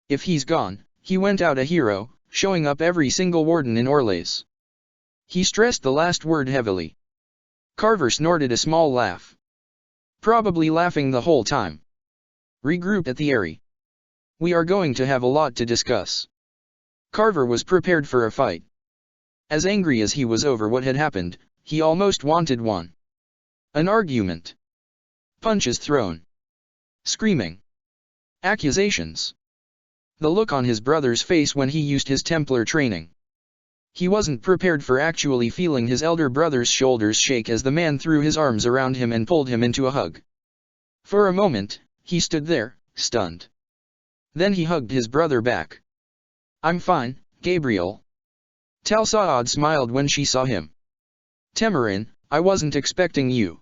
If he's gone, he went out a hero, showing up every single warden in Orlais. He stressed the last word heavily. Carver snorted a small laugh. Probably laughing the whole time. Regroup at the Eyrie. We are going to have a lot to discuss. Carver was prepared for a fight. As angry as he was over what had happened, he almost wanted one. An argument. Punches thrown. Screaming. Accusations. The look on his brother's face when he used his Templar training. He wasn't prepared for actually feeling his elder brother's shoulders shake as the man threw his arms around him and pulled him into a hug. For a moment, he stood there, stunned. Then he hugged his brother back. I'm fine, Gabriel. Tal Saad smiled when she saw him. Tamarin, I wasn't expecting you.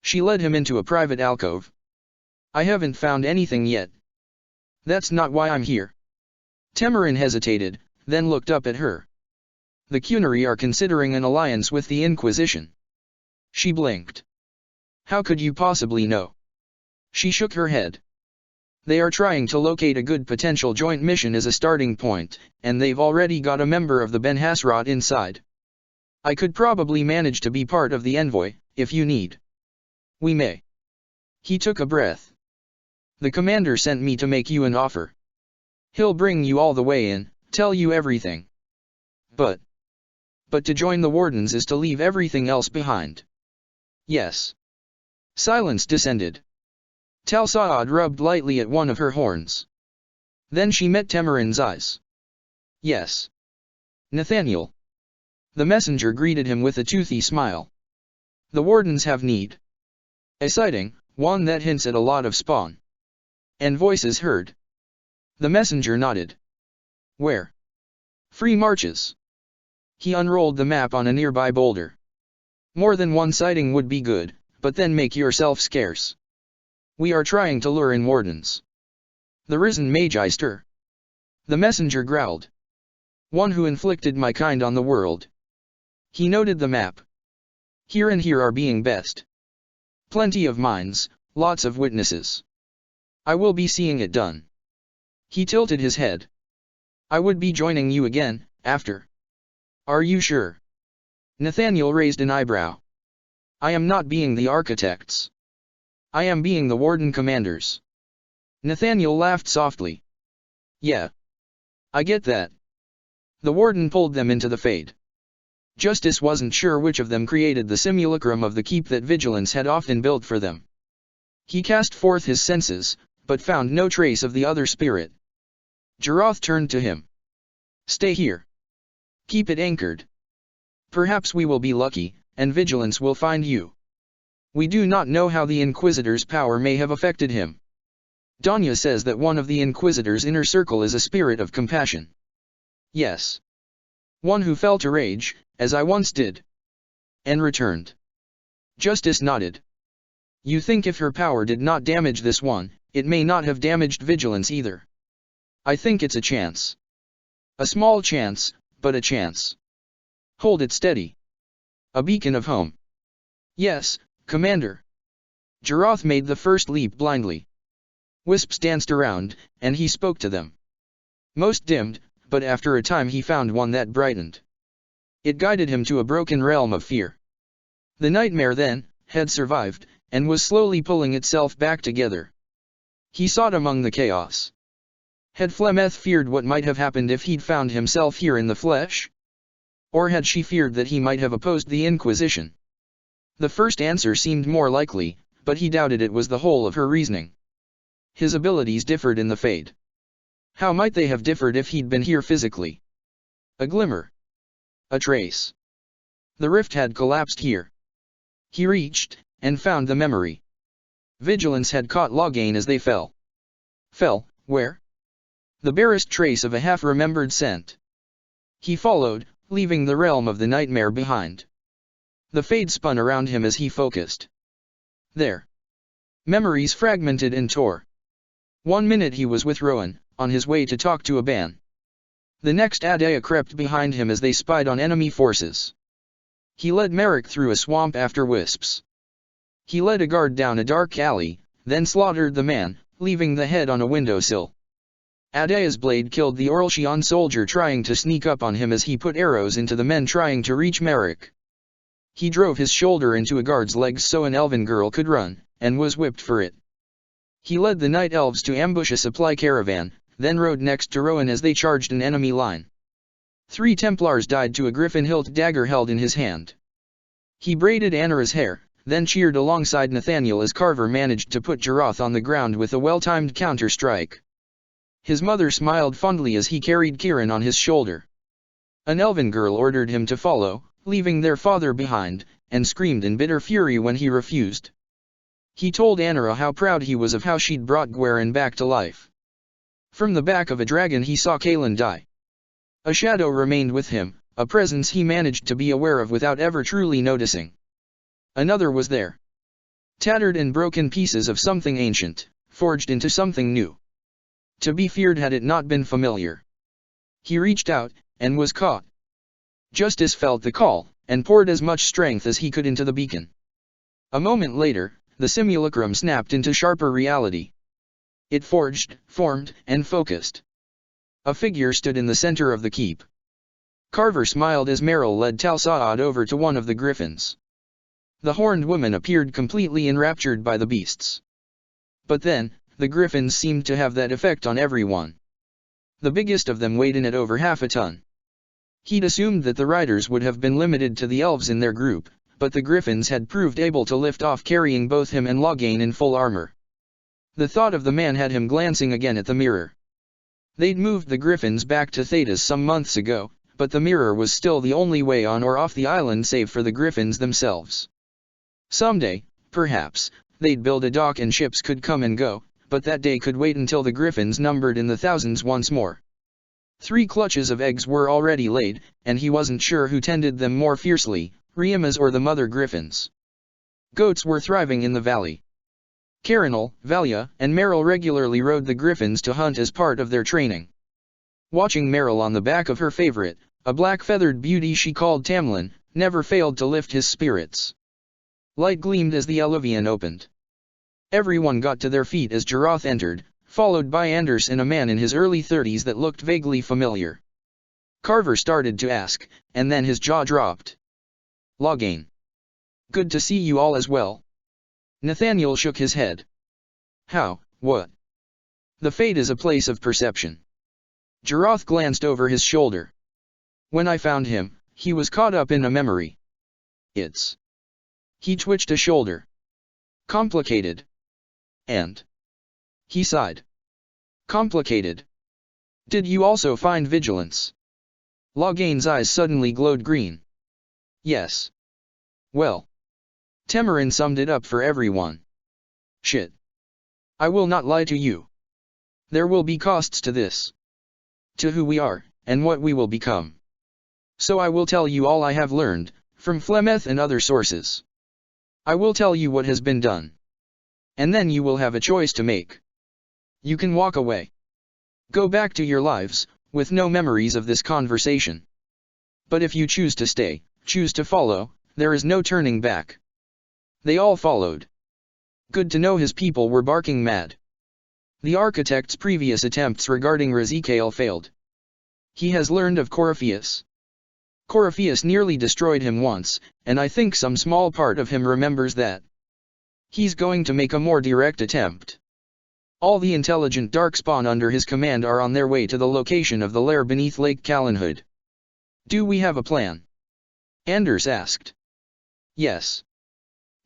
She led him into a private alcove. I haven't found anything yet. That's not why I'm here. Tamarin hesitated, then looked up at her. The Qunari are considering an alliance with the Inquisition. She blinked. How could you possibly know? She shook her head. They are trying to locate a good potential joint mission as a starting point, and they've already got a member of the Ben Hasrat inside. I could probably manage to be part of the envoy, if you need. We may. He took a breath. The commander sent me to make you an offer. He'll bring you all the way in, tell you everything. But to join the Wardens is to leave everything else behind. Yes. Silence descended. Tal Saad rubbed lightly at one of her horns. Then she met Tamarin's eyes. Yes. Nathaniel. The messenger greeted him with a toothy smile. The Wardens have need. A sighting, one that hints at a lot of spawn. And voices heard. The messenger nodded. Where? Free marches. He unrolled the map on a nearby boulder. More than one sighting would be good, but then make yourself scarce. We are trying to lure in Wardens. The risen Magi stir. The messenger growled. One who inflicted my kind on the world. He noted the map. Here and here are being best. Plenty of minds, lots of witnesses. I will be seeing it done. He tilted his head. I would be joining you again, after. Are you sure? Nathaniel raised an eyebrow. I am not being the architects. I am being the warden commanders. Nathaniel laughed softly. Yeah. I get that. The warden pulled them into the Fade. Justice wasn't sure which of them created the simulacrum of the keep that Vigilance had often built for them. He cast forth his senses, but found no trace of the other spirit. Jarath turned to him. Stay here. Keep it anchored. Perhaps we will be lucky, and Vigilance will find you. We do not know how the Inquisitor's power may have affected him. Danya says that one of the Inquisitor's inner circle is a spirit of compassion. Yes. One who fell to rage, as I once did. And returned. Justice nodded. You think if her power did not damage this one, it may not have damaged Vigilance either. I think it's a chance. A small chance, but a chance. Hold it steady. A beacon of home. Yes, Commander. Jarath made the first leap blindly. Wisps danced around, and he spoke to them. Most dimmed, but after a time he found one that brightened. It guided him to a broken realm of fear. The nightmare then, had survived, and was slowly pulling itself back together. He sought among the chaos. Had Flemeth feared what might have happened if he'd found himself here in the flesh? Or had she feared that he might have opposed the Inquisition? The first answer seemed more likely, but he doubted it was the whole of her reasoning. His abilities differed in the Fade. How might they have differed if he'd been here physically? A glimmer. A trace. The rift had collapsed here. He reached, and found the memory. Vigilance had caught Loghain as they fell. Fell, where? the barest trace of a half-remembered scent. He followed, leaving the realm of the nightmare behind. The fade spun around him as he focused. There. Memories fragmented and tore. 1 minute he was with Rowan, on his way to talk to Aban. The next Adaya crept behind him as they spied on enemy forces. He led Merrick through a swamp after wisps. He led a guard down a dark alley, then slaughtered the man, leaving the head on a windowsill. Adaya's blade killed the Orlshian soldier trying to sneak up on him as he put arrows into the men trying to reach Merrick. He drove his shoulder into a guard's legs so an elven girl could run, and was whipped for it. He led the night elves to ambush a supply caravan, then rode next to Rowan as they charged an enemy line. 3 Templars died to a griffin-hilt dagger held in his hand. He braided Anara's hair, then cheered alongside Nathaniel as Carver managed to put Jaroth on the ground with a well-timed counter-strike. His mother smiled fondly as he carried Kieran on his shoulder. An elven girl ordered him to follow, leaving their father behind, and screamed in bitter fury when he refused. He told Anara how proud he was of how she'd brought Gweren back to life. From the back of a dragon he saw Kaelin die. A shadow remained with him, a presence he managed to be aware of without ever truly noticing. Another was there. Tattered and broken pieces of something ancient, forged into something new. To be feared had it not been familiar. He reached out, and was caught. Justice felt the call, and poured as much strength as he could into the beacon. A moment later, the simulacrum snapped into sharper reality. It forged, formed, and focused. A figure stood in the center of the keep. Carver smiled as Merrill led Tal-Saad over to one of the griffins. The horned woman appeared completely enraptured by the beasts. But then, the griffins seemed to have that effect on everyone. The biggest of them weighed in at over half a ton. He'd assumed that the riders would have been limited to the elves in their group, but the griffins had proved able to lift off carrying both him and Loghain in full armor. The thought of the man had him glancing again at the mirror. They'd moved the griffins back to Thedas some months ago, but the mirror was still the only way on or off the island save for the griffins themselves. Someday, perhaps, they'd build a dock and ships could come and go, but that day could wait until the griffins numbered in the thousands once more. 3 clutches of eggs were already laid, and he wasn't sure who tended them more fiercely, Riemas or the mother griffins. Goats were thriving in the valley. Carinal, Valia, and Merrill regularly rode the griffins to hunt as part of their training. Watching Merrill on the back of her favorite, a black-feathered beauty she called Tamlin, never failed to lift his spirits. Light gleamed as the Eluvian opened. Everyone got to their feet as Jaroth entered, followed by Anders and a man in his early 30s that looked vaguely familiar. Carver started to ask, and then his jaw dropped. Loghain. Good to see you all as well. Nathaniel shook his head. How, what? The Fade is a place of perception. Jaroth glanced over his shoulder. When I found him, he was caught up in a memory. It's... He twitched a shoulder. Complicated. And... He sighed. Complicated. Did you also find vigilance? Loghain's eyes suddenly glowed green. Yes. Well. Temerin summed it up for everyone. Shit. I will not lie to you. There will be costs to this. To who we are, and what we will become. So I will tell you all I have learned, from Flemeth and other sources. I will tell you what has been done. And then you will have a choice to make. You can walk away. Go back to your lives, with no memories of this conversation. But if you choose to stay, choose to follow, there is no turning back. They all followed. Good to know his people were barking mad. The architect's previous attempts regarding Razikael failed. He has learned of Corypheus. Corypheus nearly destroyed him once, and I think some small part of him remembers that. He's going to make a more direct attempt. All the intelligent Darkspawn under his command are on their way to the location of the lair beneath Lake Calenhood. Do we have a plan? Anders asked. Yes.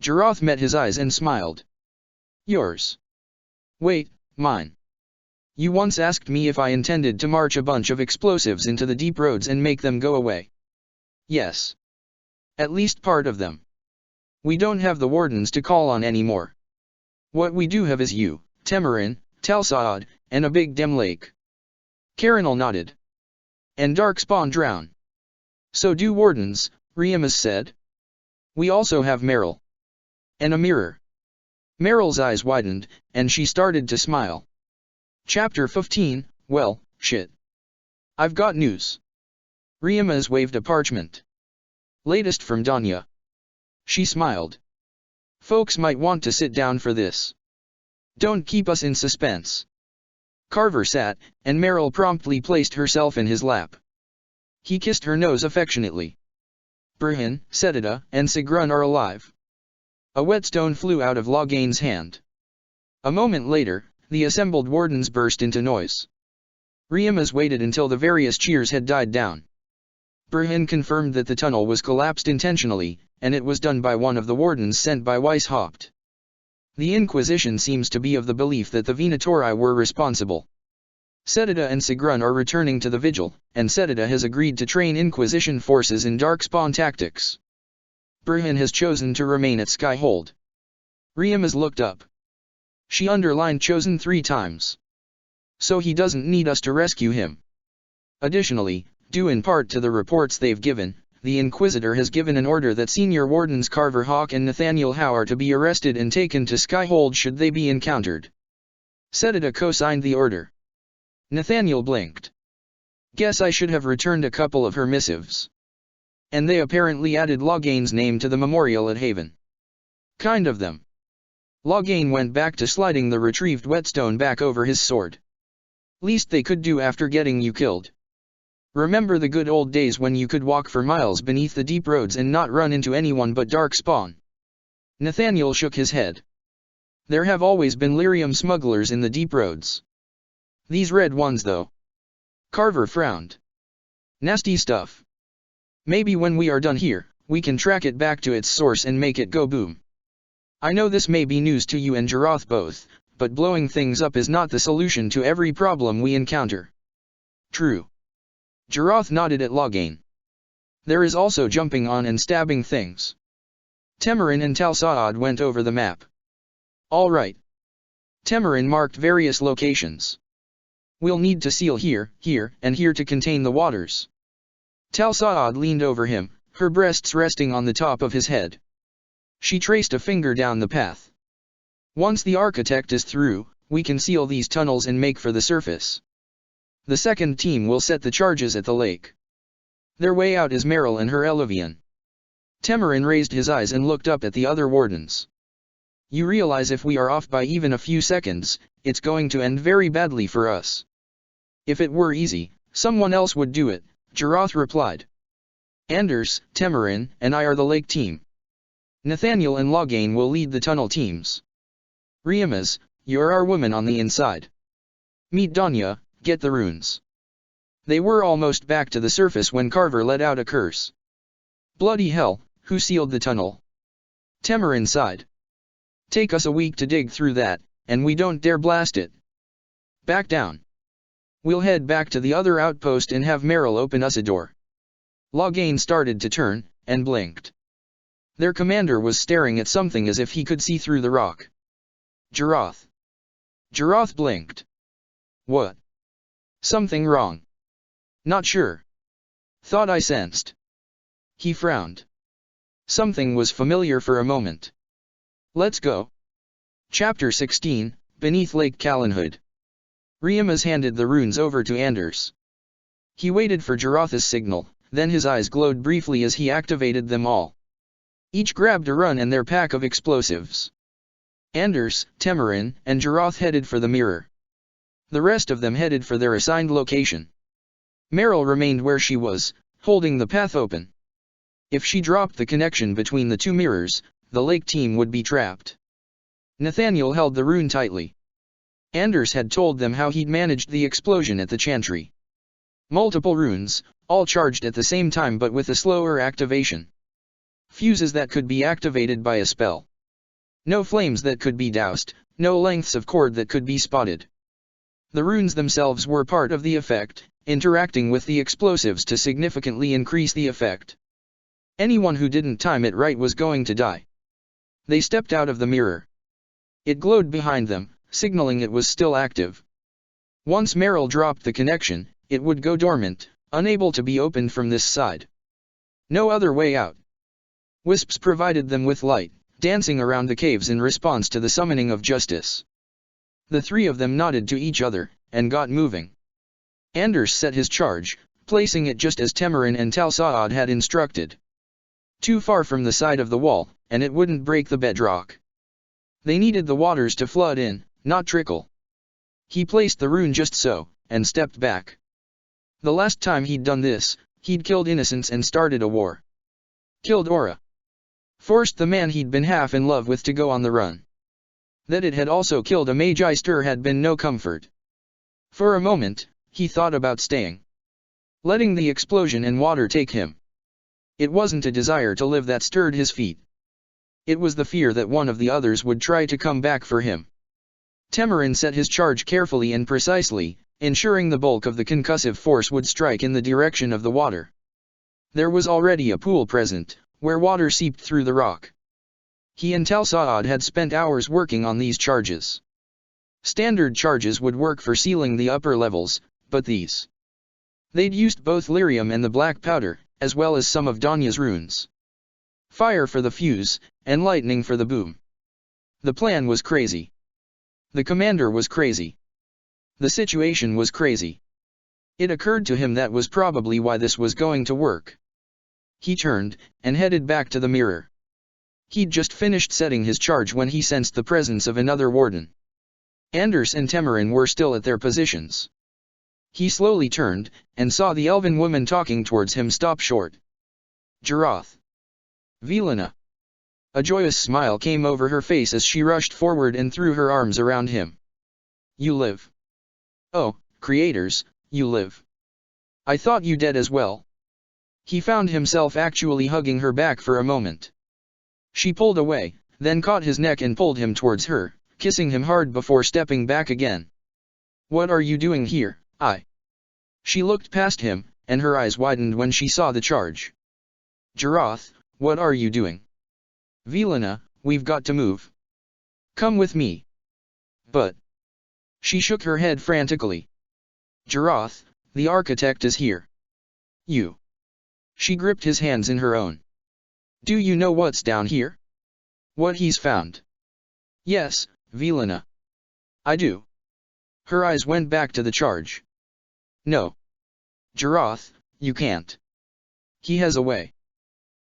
Jaroth met his eyes and smiled. Yours. Wait, mine. You once asked me if I intended to march a bunch of explosives into the deep roads and make them go away. Yes. At least part of them. We don't have the wardens to call on anymore. What we do have is you, Temerin, Tal-Saad, and a big dim lake. Carinal nodded. And Darkspawn drown. So do wardens, Riemus said. We also have Meryl. And a mirror. Meryl's eyes widened, and she started to smile. Chapter 15, well, shit. I've got news. Riemus waved a parchment. Latest from Danya. She smiled. Folks might want to sit down for this. Don't keep us in suspense. Carver sat, and Meryl promptly placed herself in his lap. He kissed her nose affectionately. Brujn, Setida, and Sigrun are alive. A whetstone flew out of Loghain's hand. A moment later, the assembled wardens burst into noise. Riemus waited until the various cheers had died down. Brujn confirmed that the tunnel was collapsed intentionally, and it was done by one of the wardens sent by Weishaupt. The Inquisition seems to be of the belief that the Venatori were responsible. Setida and Sigrun are returning to the Vigil, and Setida has agreed to train Inquisition forces in Darkspawn tactics. Brujn has chosen to remain at Skyhold. Riemus looked up. She underlined chosen 3 times. So he doesn't need us to rescue him. Additionally, due in part to the reports they've given, the Inquisitor has given an order that Senior Wardens Carver Hawk and Nathaniel Howe are to be arrested and taken to Skyhold should they be encountered. Setida co-signed the order. Nathaniel blinked. Guess I should have returned a couple of her missives. And they apparently added Loghain's name to the memorial at Haven. Kind of them. Loghain went back to sliding the retrieved whetstone back over his sword. Least they could do after getting you killed. Remember the good old days when you could walk for miles beneath the deep roads and not run into anyone but Darkspawn? Nathaniel shook his head. There have always been lyrium smugglers in the deep roads. These red ones though. Carver frowned. Nasty stuff. Maybe when we are done here, we can track it back to its source and make it go boom. I know this may be news to you and Jaroth both, but blowing things up is not the solution to every problem we encounter. True. Jaroth nodded at Loghain. There is also jumping on and stabbing things. Temarin and Tal Saad went over the map. All right. Temarin marked various locations. We'll need to seal here, here, and here to contain the waters. Tal Saad leaned over him, her breasts resting on the top of his head. She traced a finger down the path. Once the architect is through, we can seal these tunnels and make for the surface. The second team will set the charges at the lake. Their way out is Meryl and her Eluvian. Temarin raised his eyes and looked up at the other wardens. You realize if we are off by even a few seconds, it's going to end very badly for us. If it were easy, someone else would do it, Jaroth replied. Anders, Temarin, and I are the lake team. Nathaniel and Loghain will lead the tunnel teams. Riemus, you're our woman on the inside. Meet Danya, get the runes. They were almost back to the surface when Carver let out a curse. Bloody hell, who sealed the tunnel? Temarin sighed. Take us a week to dig through that, and we don't dare blast it. Back down. We'll head back to the other outpost and have Meryl open us a door. Loghain started to turn, and blinked. Their commander was staring at something as if he could see through the rock. Jaroth. Jaroth blinked. What? Something wrong. Not sure. Thought I sensed. He frowned. Something was familiar for a moment. Let's go. Chapter 16, Beneath Lake Calenhood. Riemus handed the runes over to Anders. He waited for Jaroth's signal, then his eyes glowed briefly as he activated them all. Each grabbed a run and their pack of explosives. Anders, Temarin, and Jaroth headed for the mirror. The rest of them headed for their assigned location. Meryl remained where she was, holding the path open. If she dropped the connection between the two mirrors, the lake team would be trapped. Nathaniel held the rune tightly. Anders had told them how he'd managed the explosion at the chantry. Multiple runes, all charged at the same time but with a slower activation. Fuses that could be activated by a spell. No flames that could be doused, no lengths of cord that could be spotted. The runes themselves were part of the effect, interacting with the explosives to significantly increase the effect. Anyone who didn't time it right was going to die. They stepped out of the mirror. It glowed behind them, signaling it was still active. Once Meryl dropped the connection, it would go dormant, unable to be opened from this side. No other way out. Wisps provided them with light, dancing around the caves in response to the summoning of justice. The three of them nodded to each other, and got moving. Anders set his charge, placing it just as Temarin and Tal Saad had instructed. Too far from the side of the wall, and it wouldn't break the bedrock. They needed the waters to flood in, not trickle. He placed the rune just so, and stepped back. The last time he'd done this, he'd killed innocents and started a war. Killed Aura. Forced the man he'd been half in love with to go on the run. That it had also killed a Magister had been no comfort. For a moment, he thought about staying. Letting the explosion and water take him. It wasn't a desire to live that stirred his feet. It was the fear that one of the others would try to come back for him. Temarin set his charge carefully and precisely, ensuring the bulk of the concussive force would strike in the direction of the water. There was already a pool present, where water seeped through the rock. He and Tal Saad had spent hours working on these charges. Standard charges would work for sealing the upper levels, but these. They'd used both lyrium and the black powder, as well as some of Danya's runes. Fire for the fuse, and lightning for the boom. The plan was crazy. The commander was crazy. The situation was crazy. It occurred to him that was probably why this was going to work. He turned, and headed back to the mirror. He'd just finished setting his charge when he sensed the presence of another warden. Anders and Temarin were still at their positions. He slowly turned, and saw the elven woman talking towards him stop short. Jarath. Vilena. A joyous smile came over her face as she rushed forward and threw her arms around him. You live. Oh, creators, you live. I thought you dead as well. He found himself actually hugging her back for a moment. She pulled away, then caught his neck and pulled him towards her, kissing him hard before stepping back again. What are you doing here, She looked past him, and her eyes widened when she saw the charge. Jarath, what are you doing? Vilena, we've got to move. Come with me. But. She shook her head frantically. Jarath, the architect is here. You. She gripped his hands in her own. Do you know what's down here? What he's found? Yes, Vilena. I do. Her eyes went back to the charge. No. Jarath, you can't. He has a way.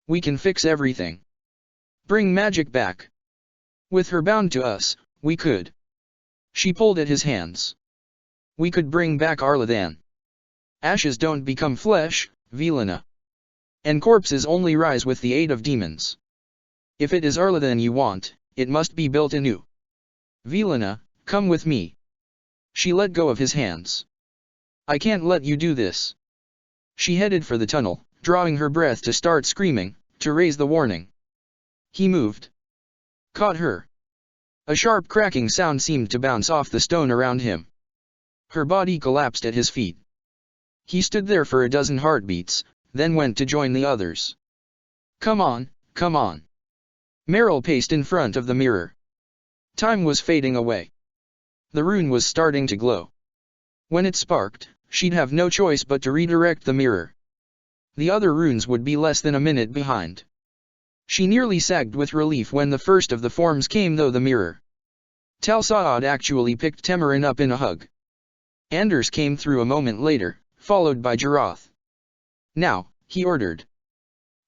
We can fix everything. Bring magic back. With her bound to us, we could. She pulled at his hands. We could bring back Arlathan. Ashes don't become flesh, Vilena. And corpses only rise with the aid of demons. If it is Arlathan you want, it must be built anew. Vilena, come with me. She let go of his hands. I can't let you do this. She headed for the tunnel, drawing her breath to start screaming, to raise the warning. He moved. Caught her. A sharp cracking sound seemed to bounce off the stone around him. Her body collapsed at his feet. He stood there for a dozen heartbeats, then went to join the others. Come on, come on. Meryl paced in front of the mirror. Time was fading away. The rune was starting to glow. When it sparked, she'd have no choice but to redirect the mirror. The other runes would be less than a minute behind. She nearly sagged with relief when the first of the forms came though the mirror. Tal Saad actually picked Temarin up in a hug. Anders came through a moment later, followed by Jarath. Now, he ordered.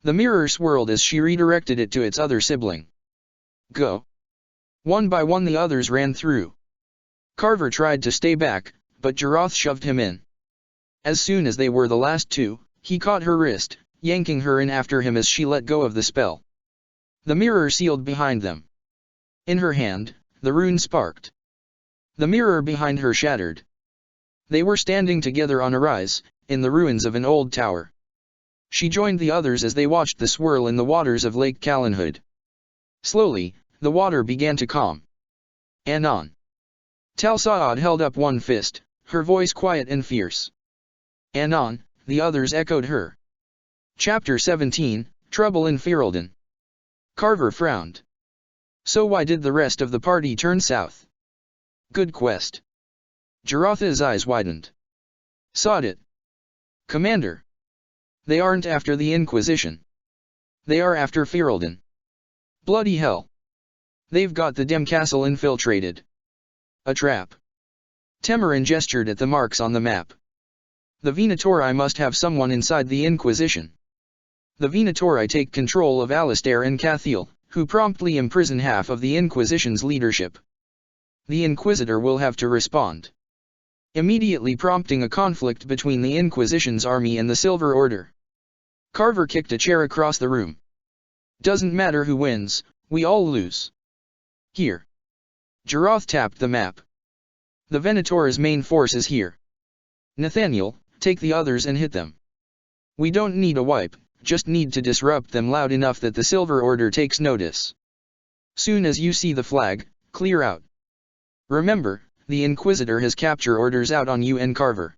The mirror swirled as she redirected it to its other sibling. Go. One by one the others ran through. Carver tried to stay back, but Jarath shoved him in. As soon as they were the last two, he caught her wrist, yanking her in after him as she let go of the spell. The mirror sealed behind them. In her hand, the rune sparked. The mirror behind her shattered. They were standing together on a rise, in the ruins of an old tower. She joined the others as they watched the swirl in the waters of Lake Callanhood. Slowly, the water began to calm. Anon. Tal Saad held up one fist, her voice quiet and fierce. Anon, the others echoed her. Chapter 17, Trouble in Ferelden. Carver frowned. So why did the rest of the party turn south? Good quest. Jarotha's eyes widened. Sod it. Commander. They aren't after the Inquisition. They are after Ferelden. Bloody hell. They've got the Dem Castle infiltrated. A trap. Temerin gestured at the marks on the map. The Venatori must have someone inside the Inquisition. The Venatori take control of Alistair and Cathiel, who promptly imprison half of the Inquisition's leadership. The Inquisitor will have to respond, immediately prompting a conflict between the Inquisition's army and the Silver Order. Carver kicked a chair across the room. Doesn't matter who wins, we all lose. Here. Jaroth tapped the map. The Venator's main force is here. Nathaniel, take the others and hit them. We don't need a wipe, just need to disrupt them loud enough that the Silver Order takes notice. Soon as you see the flag, clear out. Remember, the Inquisitor has capture orders out on you and Carver.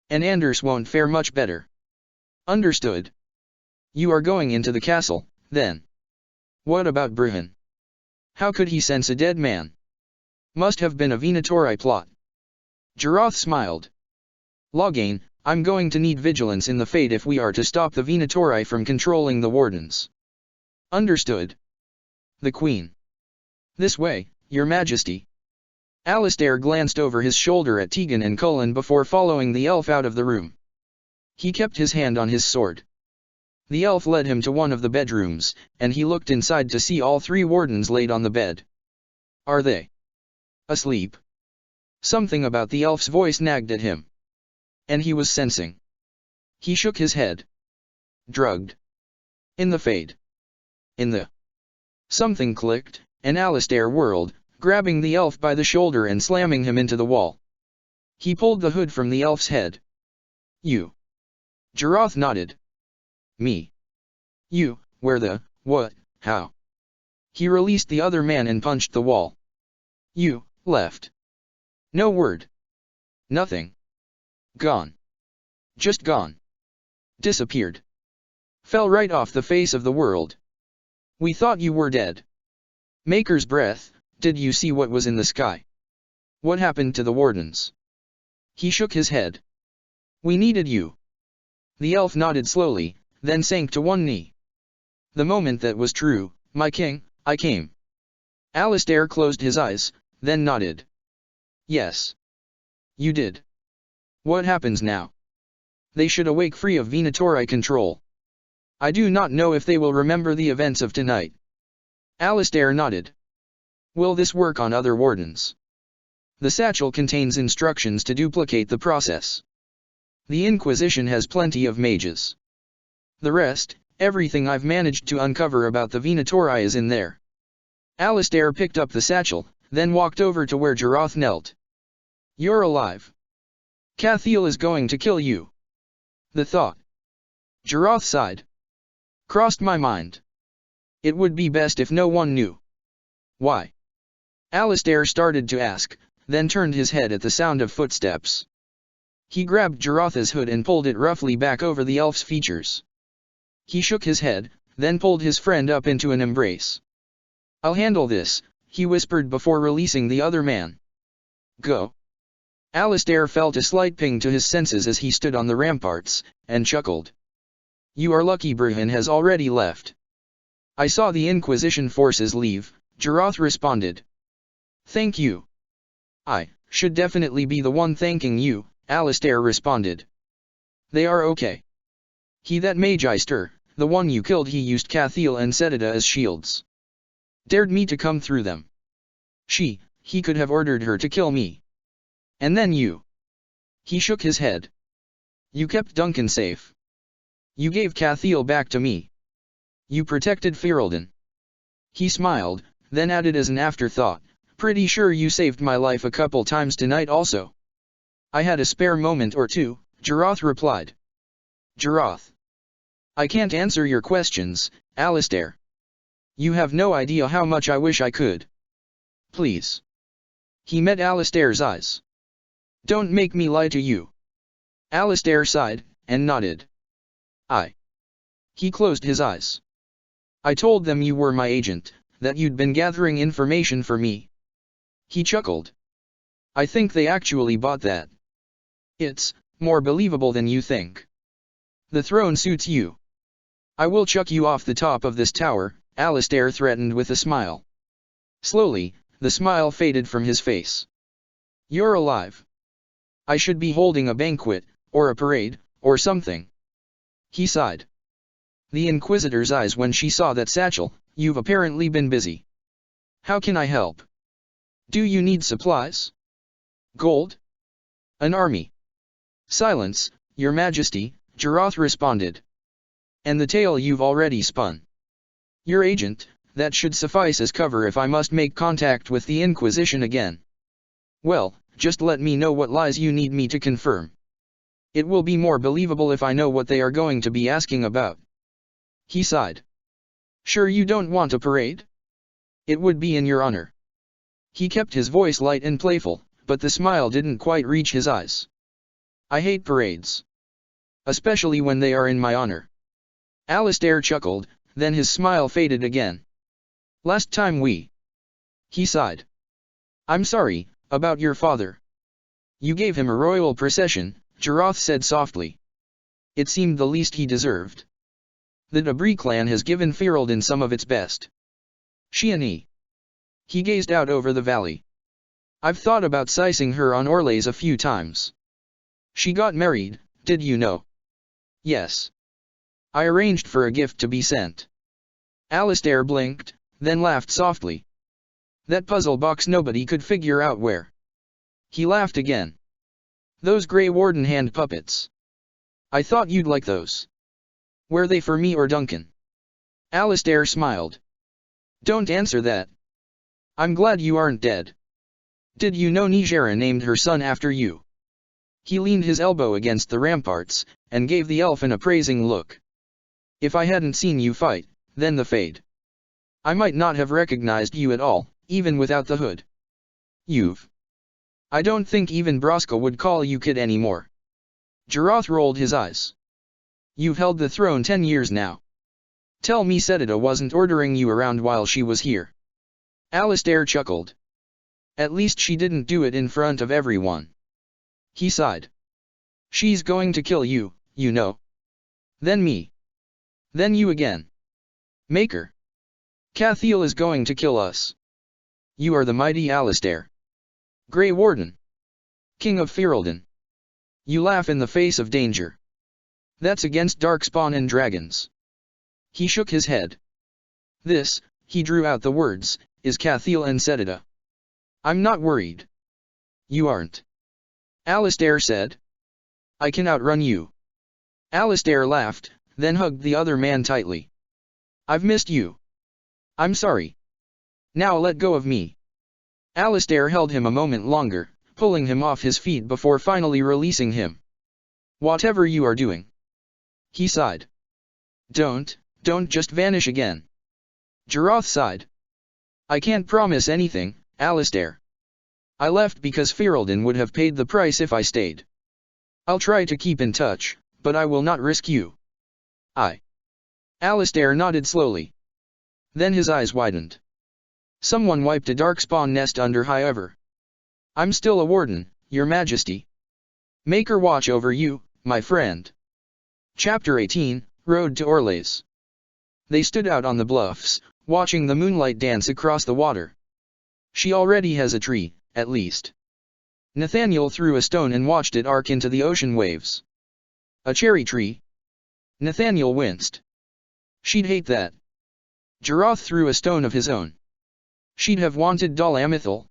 And Anders won't fare much better. Understood. You are going into the castle, then. What about Bruhan? How could he sense a dead man? Must have been a Venatori plot. Jaroth smiled. Loghain, I'm going to need vigilance in the Fade if we are to stop the Venatori from controlling the Wardens. Understood. The Queen. This way, Your Majesty. Alistair glanced over his shoulder at Tegan and Cullen before following the elf out of the room. He kept his hand on his sword. The elf led him to one of the bedrooms, and he looked inside to see all three wardens laid on the bed. Are they asleep? Something about the elf's voice nagged at him. And he was sensing. He shook his head. Drugged. In the Fade. In the... Something clicked, and Alistair whirled, grabbing the elf by the shoulder and slamming him into the wall. He pulled the hood from the elf's head. You. Jaroth nodded. Me. You, where the, what, how? He released the other man and punched the wall. You, left. No word. Nothing. Gone. Just gone. Disappeared. Fell right off the face of the world. We thought you were dead. Maker's breath, did you see what was in the sky? What happened to the wardens? He shook his head. We needed you. The elf nodded slowly, then sank to one knee. The moment that was true, my king, I came. Alistair closed his eyes, then nodded. Yes. You did. What happens now? They should awake free of Venatori control. I do not know if they will remember the events of tonight. Alistair nodded. Will this work on other wardens? The satchel contains instructions to duplicate the process. The Inquisition has plenty of mages. The rest, everything I've managed to uncover about the Venatori is in there. Alistair picked up the satchel, then walked over to where Jaroth knelt. You're alive. Cathiel is going to kill you. The thought. Jaroth sighed. Crossed my mind. It would be best if no one knew. Why? Alistair started to ask, then turned his head at the sound of footsteps. He grabbed Jarotha's hood and pulled it roughly back over the elf's features. He shook his head, then pulled his friend up into an embrace. I'll handle this, he whispered before releasing the other man. Go. Alistair felt a slight ping to his senses as he stood on the ramparts, and chuckled. You are lucky Bruhan has already left. I saw the Inquisition forces leave, Jaroth responded. Thank you. I should definitely be the one thanking you, Alistair responded. They are okay. He that Magister, the one you killed, he used Cathiel and Setida as shields. Dared me to come through them. He could have ordered her to kill me. And then you. He shook his head. You kept Duncan safe. You gave Cathiel back to me. You protected Ferelden. He smiled, then added as an afterthought, pretty sure you saved my life a couple times tonight also. I had a spare moment or two, Jaroth replied. Jaroth. I can't answer your questions, Alistair. You have no idea how much I wish I could. Please. He met Alistair's eyes. Don't make me lie to you. Alistair sighed, and nodded. He closed his eyes. I told them you were my agent, that you'd been gathering information for me. He chuckled. I think they actually bought that. It's more believable than you think. The throne suits you. I will chuck you off the top of this tower, Alistair threatened with a smile. Slowly, the smile faded from his face. You're alive. I should be holding a banquet, or a parade, or something. He sighed. The Inquisitor's eyes when she saw that satchel. You've apparently been busy. How can I help? Do you need supplies? Gold? An army? Silence, Your Majesty, Jarath responded. And the tale you've already spun. Your agent, that should suffice as cover if I must make contact with the Inquisition again. Well, just let me know what lies you need me to confirm. It will be more believable if I know what they are going to be asking about. He sighed. Sure you don't want a parade? It would be in your honor. He kept his voice light and playful, but the smile didn't quite reach his eyes. I hate parades. Especially when they are in my honor. Alistair chuckled, then his smile faded again. Last time He sighed. I'm sorry, about your father. You gave him a royal procession, Jarath said softly. It seemed the least he deserved. The Debris clan has given Ferelden some of its best. Shiani. He gazed out over the valley. I've thought about sizing her on Orlais a few times. She got married, did you know? Yes. I arranged for a gift to be sent. Alistair blinked, then laughed softly. That puzzle box nobody could figure out where. He laughed again. Those Grey Warden hand puppets. I thought you'd like those. Were they for me or Duncan? Alistair smiled. Don't answer that. I'm glad you aren't dead. Did you know Nigera named her son after you? He leaned his elbow against the ramparts, and gave the elf an appraising look. If I hadn't seen you fight, then the fade. I might not have recognized you at all, even without the hood. I don't think even Braska would call you kid anymore. Jarath rolled his eyes. You've held the throne 10 years now. Tell me Setida wasn't ordering you around while she was here. Alistair chuckled. At least she didn't do it in front of everyone. He sighed. She's going to kill you, you know. Then me. Then you again. Maker. Cathiel is going to kill us. You are the mighty Alistair. Grey Warden. King of Ferelden. You laugh in the face of danger. That's against Darkspawn and dragons. He shook his head. This, he drew out the words, is Cathiel and Setida. I'm not worried. You aren't. Alistair said. I can outrun you. Alistair laughed, then hugged the other man tightly. I've missed you. I'm sorry. Now let go of me. Alistair held him a moment longer, pulling him off his feet before finally releasing him. Whatever you are doing. He sighed. Don't just vanish again. Jarath sighed. I can't promise anything, Alistair. I left because Ferelden would have paid the price if I stayed. I'll try to keep in touch, but I will not risk you. Alistair nodded slowly. Then his eyes widened. Someone wiped a Darkspawn nest under however. I'm still a warden, Your Majesty. Maker watch over you, my friend. Chapter 18, Road to Orlais. They stood out on the bluffs, watching the moonlight dance across the water. She already has a tree, at least. Nathaniel threw a stone and watched it arc into the ocean waves. A cherry tree? Nathaniel winced. She'd hate that. Jarath threw a stone of his own. She'd have wanted Dol Amithel.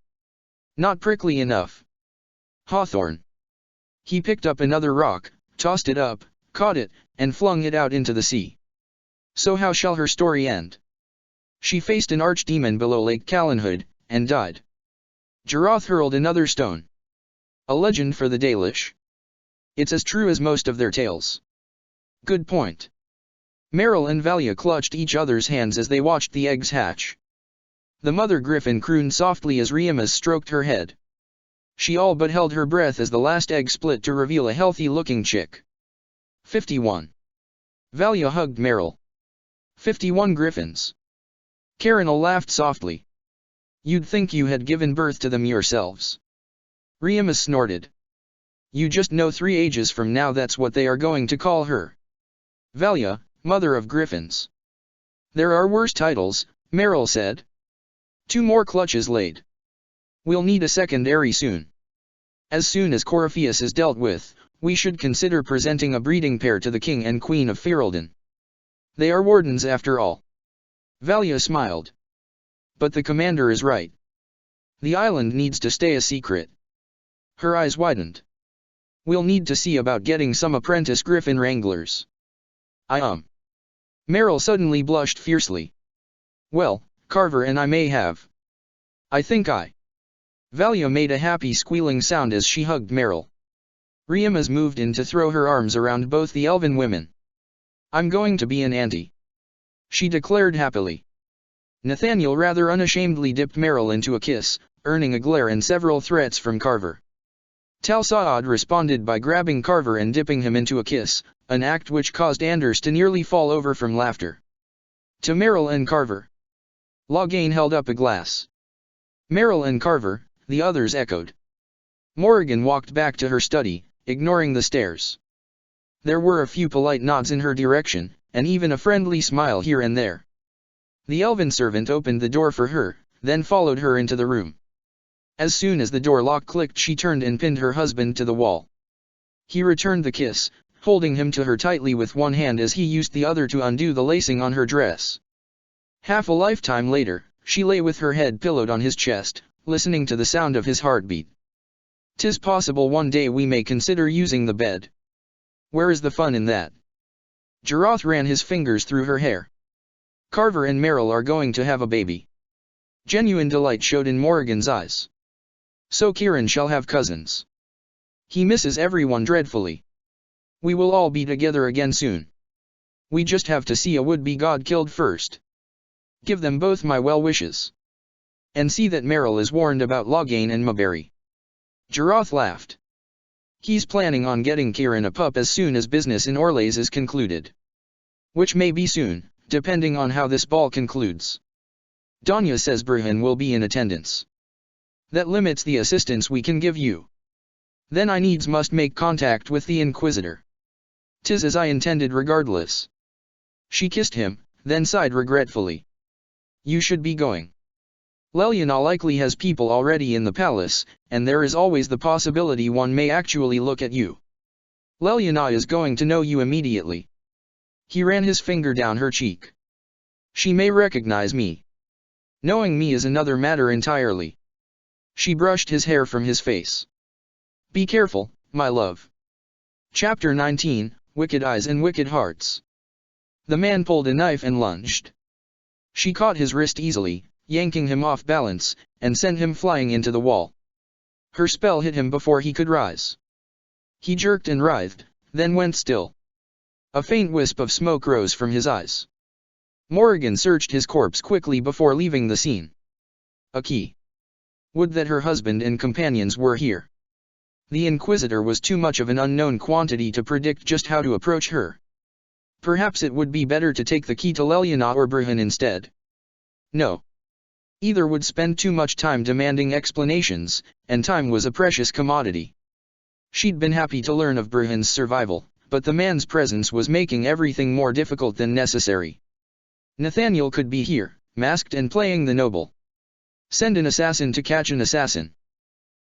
Not prickly enough. Hawthorn. He picked up another rock, tossed it up, caught it, and flung it out into the sea. So how shall her story end? She faced an archdemon below Lake Calenhood, and died. Jarath hurled another stone. A legend for the Dalish. It's as true as most of their tales. Good point. Merrill and Valia clutched each other's hands as they watched the eggs hatch. The mother griffin crooned softly as Riemas stroked her head. She all but held her breath as the last egg split to reveal a healthy-looking chick. 51. Valia hugged Merrill. 51 griffins. Carinal laughed softly. You'd think you had given birth to them yourselves. Remus snorted. You just know 3 ages from now that's what they are going to call her. Valia, Mother of Griffins. There are worse titles, Merrill said. 2 more clutches laid. We'll need a secondary soon. As soon as Corypheus is dealt with, we should consider presenting a breeding pair to the King and Queen of Ferelden. They are wardens after all. Valia smiled. But the commander is right. The island needs to stay a secret. Her eyes widened. We'll need to see about getting some apprentice griffin wranglers. Merrill suddenly blushed fiercely. Well, Carver and I may have. I think Valia made a happy squealing sound as she hugged Merrill. Remus moved in to throw her arms around both the elven women. I'm going to be an auntie, she declared happily. Nathaniel rather unashamedly dipped Merrill into a kiss, earning a glare and several threats from Carver. Tal Saad responded by grabbing Carver and dipping him into a kiss, an act which caused Anders to nearly fall over from laughter. To Merrill and Carver. Loghain held up a glass. Merrill and Carver, the others echoed. Morrigan walked back to her study, ignoring the stares. There were a few polite nods in her direction, and even a friendly smile here and there. The elven servant opened the door for her, then followed her into the room. As soon as the door lock clicked, she turned and pinned her husband to the wall. He returned the kiss, holding him to her tightly with one hand as he used the other to undo the lacing on her dress. Half a lifetime later, she lay with her head pillowed on his chest, listening to the sound of his heartbeat. 'Tis possible one day we may consider using the bed. Where is the fun in that? Jarath ran his fingers through her hair. Carver and Merrill are going to have a baby. Genuine delight showed in Morrigan's eyes. So Kieran shall have cousins. He misses everyone dreadfully. We will all be together again soon. We just have to see a would-be god killed first. Give them both my well wishes. And see that Merrill is warned about Loghain and Maberry. Jarath laughed. He's planning on getting Kieran a pup as soon as business in Orlais is concluded. Which may be soon, depending on how this ball concludes. Danya says Bruhan will be in attendance. That limits the assistance we can give you. Then I needs must make contact with the Inquisitor. 'Tis as I intended regardless. She kissed him, then sighed regretfully. You should be going. Leliana likely has people already in the palace, and there is always the possibility one may actually look at you. Leliana is going to know you immediately. He ran his finger down her cheek. She may recognize me. Knowing me is another matter entirely. She brushed his hair from his face. Be careful, my love. Chapter 19, Wicked Eyes and Wicked Hearts. The man pulled a knife and lunged. She caught his wrist easily, yanking him off balance, and sent him flying into the wall. Her spell hit him before he could rise. He jerked and writhed, then went still. A faint wisp of smoke rose from his eyes. Morrigan searched his corpse quickly before leaving the scene. A key. Would that her husband and companions were here. The Inquisitor was too much of an unknown quantity to predict just how to approach her. Perhaps it would be better to take the key to Leliana or Bruhan instead. No. Either would spend too much time demanding explanations, and time was a precious commodity. She'd been happy to learn of Bruhan's survival, but the man's presence was making everything more difficult than necessary. Nathaniel could be here, masked and playing the noble. Send an assassin to catch an assassin.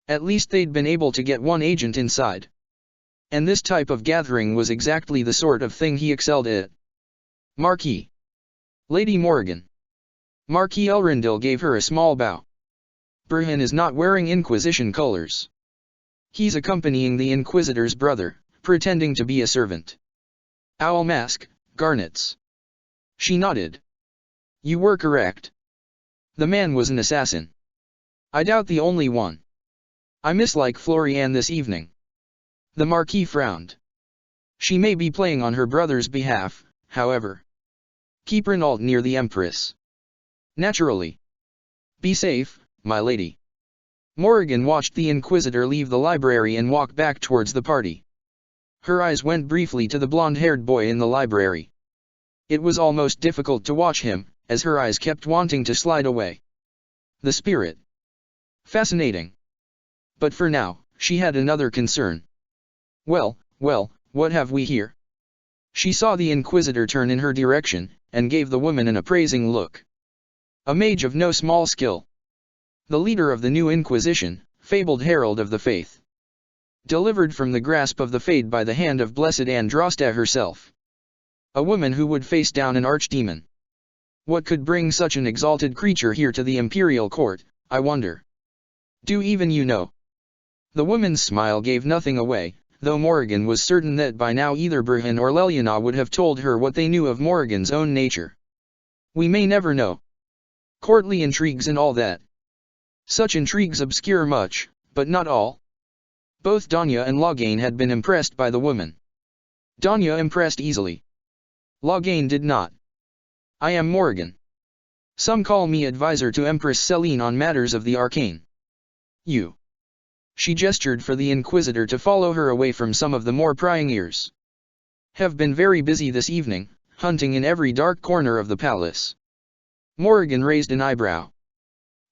At least they'd been able to get one agent inside. And this type of gathering was exactly the sort of thing he excelled at. Marquis. Lady Morrigan. Marquis Elrondil gave her a small bow. Bruhan is not wearing Inquisition colors. He's accompanying the Inquisitor's brother, pretending to be a servant. Owl mask, garnets. She nodded. You were correct. The man was an assassin. I doubt the only one. I mislike Florian this evening. The Marquis frowned. She may be playing on her brother's behalf, however. Keep Renault near the Empress. Naturally. Be safe, my lady. Morrigan watched the Inquisitor leave the library and walk back towards the party. Her eyes went briefly to the blonde-haired boy in the library. It was almost difficult to watch him, as her eyes kept wanting to slide away. The spirit. Fascinating. But for now, she had another concern. Well, well, what have we here? She saw the Inquisitor turn in her direction, and gave the woman an appraising look. A mage of no small skill. The leader of the new Inquisition, fabled herald of the faith. Delivered from the grasp of the Fade by the hand of blessed Andraste herself. A woman who would face down an archdemon. What could bring such an exalted creature here to the imperial court, I wonder? Do even you know? The woman's smile gave nothing away, though Morrigan was certain that by now either Brujn or Leliana would have told her what they knew of Morrigan's own nature. We may never know. Courtly intrigues and all that. Such intrigues obscure much, but not all. Both Danya and Loghain had been impressed by the woman. Danya impressed easily. Loghain did not. I am Morrigan. Some call me advisor to Empress Selene on matters of the arcane. You. She gestured for the Inquisitor to follow her away from some of the more prying ears. Have been very busy this evening, hunting in every dark corner of the palace. Morrigan raised an eyebrow.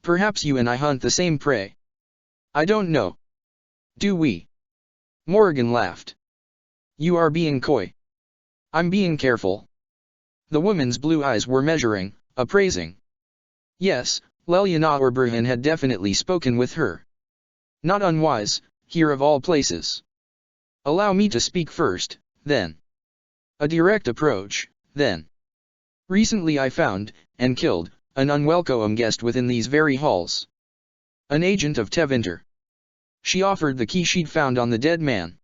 Perhaps you and I hunt the same prey. I don't know. Do we? Morrigan laughed. You are being coy. I'm being careful. The woman's blue eyes were measuring, appraising. Yes, Leliana or Brujn had definitely spoken with her. Not unwise, here of all places. Allow me to speak first, then. A direct approach, then. Recently I found, and killed, an unwelcome guest within these very halls. An agent of Tevinter. She offered the key she'd found on the dead man.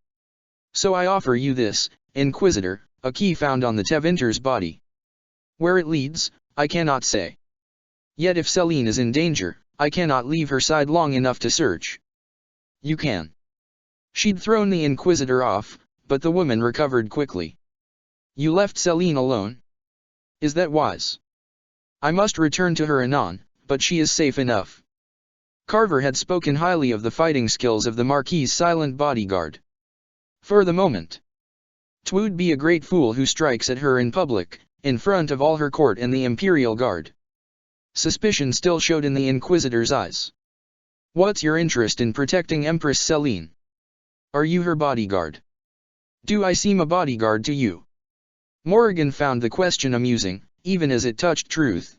So I offer you this, Inquisitor, a key found on the Tevinter's body. Where it leads, I cannot say. Yet if Selene is in danger, I cannot leave her side long enough to search. You can. She'd thrown the Inquisitor off, but the woman recovered quickly. You left Selene alone? Is that wise? I must return to her anon, but she is safe enough. Carver had spoken highly of the fighting skills of the Marquis's silent bodyguard. For the moment. 'Twould be a great fool who strikes at her in public, in front of all her court and the Imperial Guard. Suspicion still showed in the Inquisitor's eyes. What's your interest in protecting Empress Selene? Are you her bodyguard? Do I seem a bodyguard to you? Morrigan found the question amusing, even as it touched truth.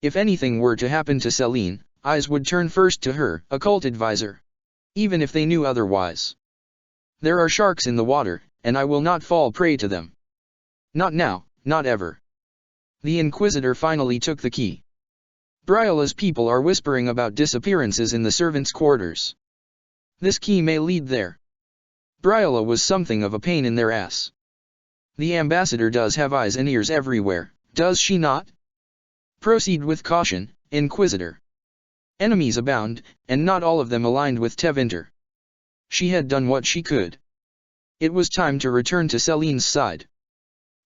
If anything were to happen to Selene, eyes would turn first to her, occult advisor. Even if they knew otherwise. There are sharks in the water, and I will not fall prey to them. Not now, not ever. The Inquisitor finally took the key. Bryola's people are whispering about disappearances in the servants' quarters. This key may lead there. Bryola was something of a pain in their ass. The ambassador does have eyes and ears everywhere, does she not? Proceed with caution, Inquisitor. Enemies abound, and not all of them aligned with Tevinter. She had done what she could. It was time to return to Selene's side.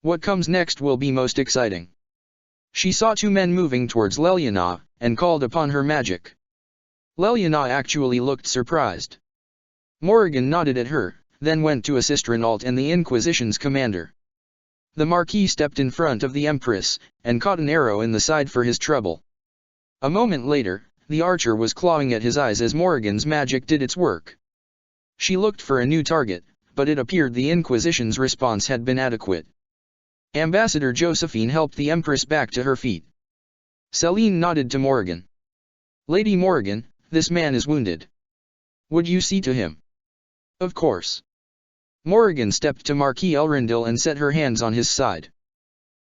What comes next will be most exciting. She saw two men moving towards Leliana, and called upon her magic. Leliana actually looked surprised. Morrigan nodded at her, then went to assist Renault and the Inquisition's commander. The Marquis stepped in front of the Empress, and caught an arrow in the side for his trouble. A moment later, the archer was clawing at his eyes as Morrigan's magic did its work. She looked for a new target, but it appeared the Inquisition's response had been adequate. Ambassador Josephine helped the Empress back to her feet. Selene nodded to Morrigan. Lady Morrigan, this man is wounded. Would you see to him? Of course. Morrigan stepped to Marquis Elrondil and set her hands on his side.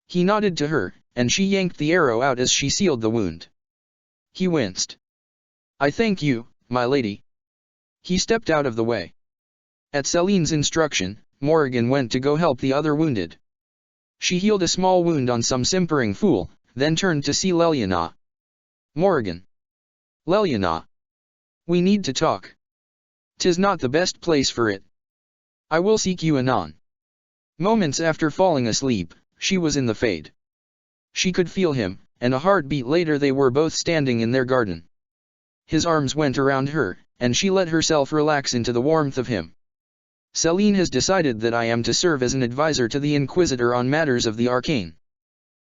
He nodded to her, and she yanked the arrow out as she sealed the wound. He winced. I thank you, my lady. He stepped out of the way. At Selene's instruction, Morrigan went to go help the other wounded. She healed a small wound on some simpering fool, then turned to see Leliana. Morrigan. Leliana. We need to talk. 'Tis not the best place for it. I will seek you anon. Moments after falling asleep, she was in the Fade. She could feel him, and a heartbeat later they were both standing in their garden. His arms went around her, and she let herself relax into the warmth of him. Selene has decided that I am to serve as an advisor to the Inquisitor on matters of the arcane.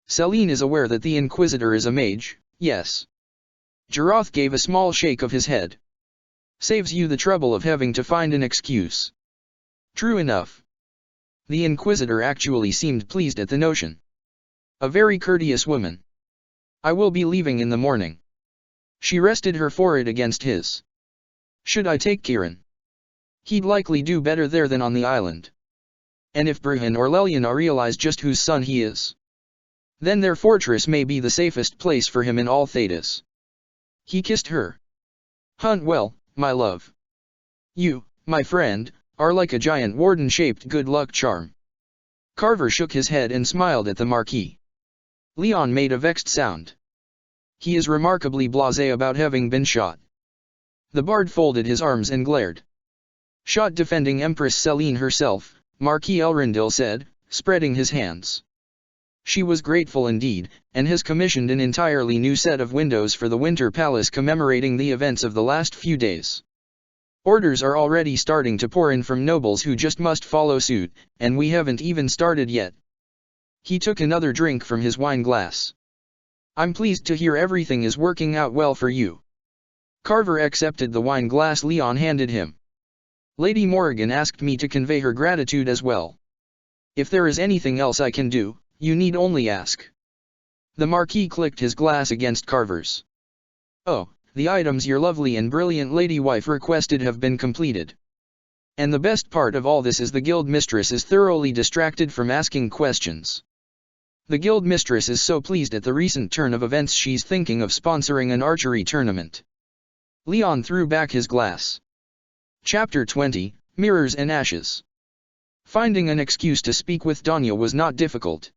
Selene is aware that the Inquisitor is a mage, yes. Jarath gave a small shake of his head. Saves you the trouble of having to find an excuse. True enough. The Inquisitor actually seemed pleased at the notion. A very courteous woman. I will be leaving in the morning. She rested her forehead against his. Should I take Kieran? He'd likely do better there than on the island. And if Bruhan or Leliana realize just whose son he is, then their fortress may be the safest place for him in all Thedas. He kissed her. Hunt well, my love. You, my friend, are like a giant warden-shaped good luck charm. Carver shook his head and smiled at the Marquis. Leon made a vexed sound. He is remarkably blasé about having been shot. The bard folded his arms and glared. Shot defending Empress Selene herself, Marquis Elrondil said, spreading his hands. She was grateful indeed, and has commissioned an entirely new set of windows for the Winter Palace commemorating the events of the last few days. Orders are already starting to pour in from nobles who just must follow suit, and we haven't even started yet. He took another drink from his wine glass. I'm pleased to hear everything is working out well for you. Carver accepted the wine glass Leon handed him. Lady Morrigan asked me to convey her gratitude as well. If there is anything else I can do, you need only ask. The Marquis clicked his glass against Carver's. Oh, the items your lovely and brilliant lady wife requested have been completed. And the best part of all this is the guild mistress is thoroughly distracted from asking questions. The guild mistress is so pleased at the recent turn of events she's thinking of sponsoring an archery tournament. Leon threw back his glass. Chapter 20, Mirrors and Ashes. Finding an excuse to speak with Danya was not difficult.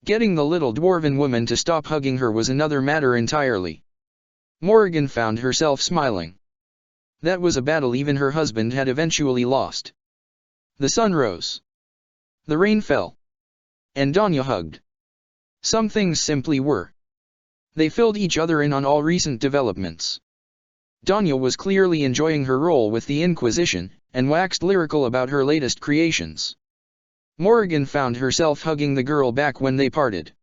Getting the little dwarven woman to stop hugging her was another matter entirely. Morrigan found herself smiling. That was a battle even her husband had eventually lost. The sun rose. The rain fell. And Danya hugged. Some things simply were. They filled each other in on all recent developments. Danya was clearly enjoying her role with the Inquisition, and waxed lyrical about her latest creations. Morrigan found herself hugging the girl back when they parted.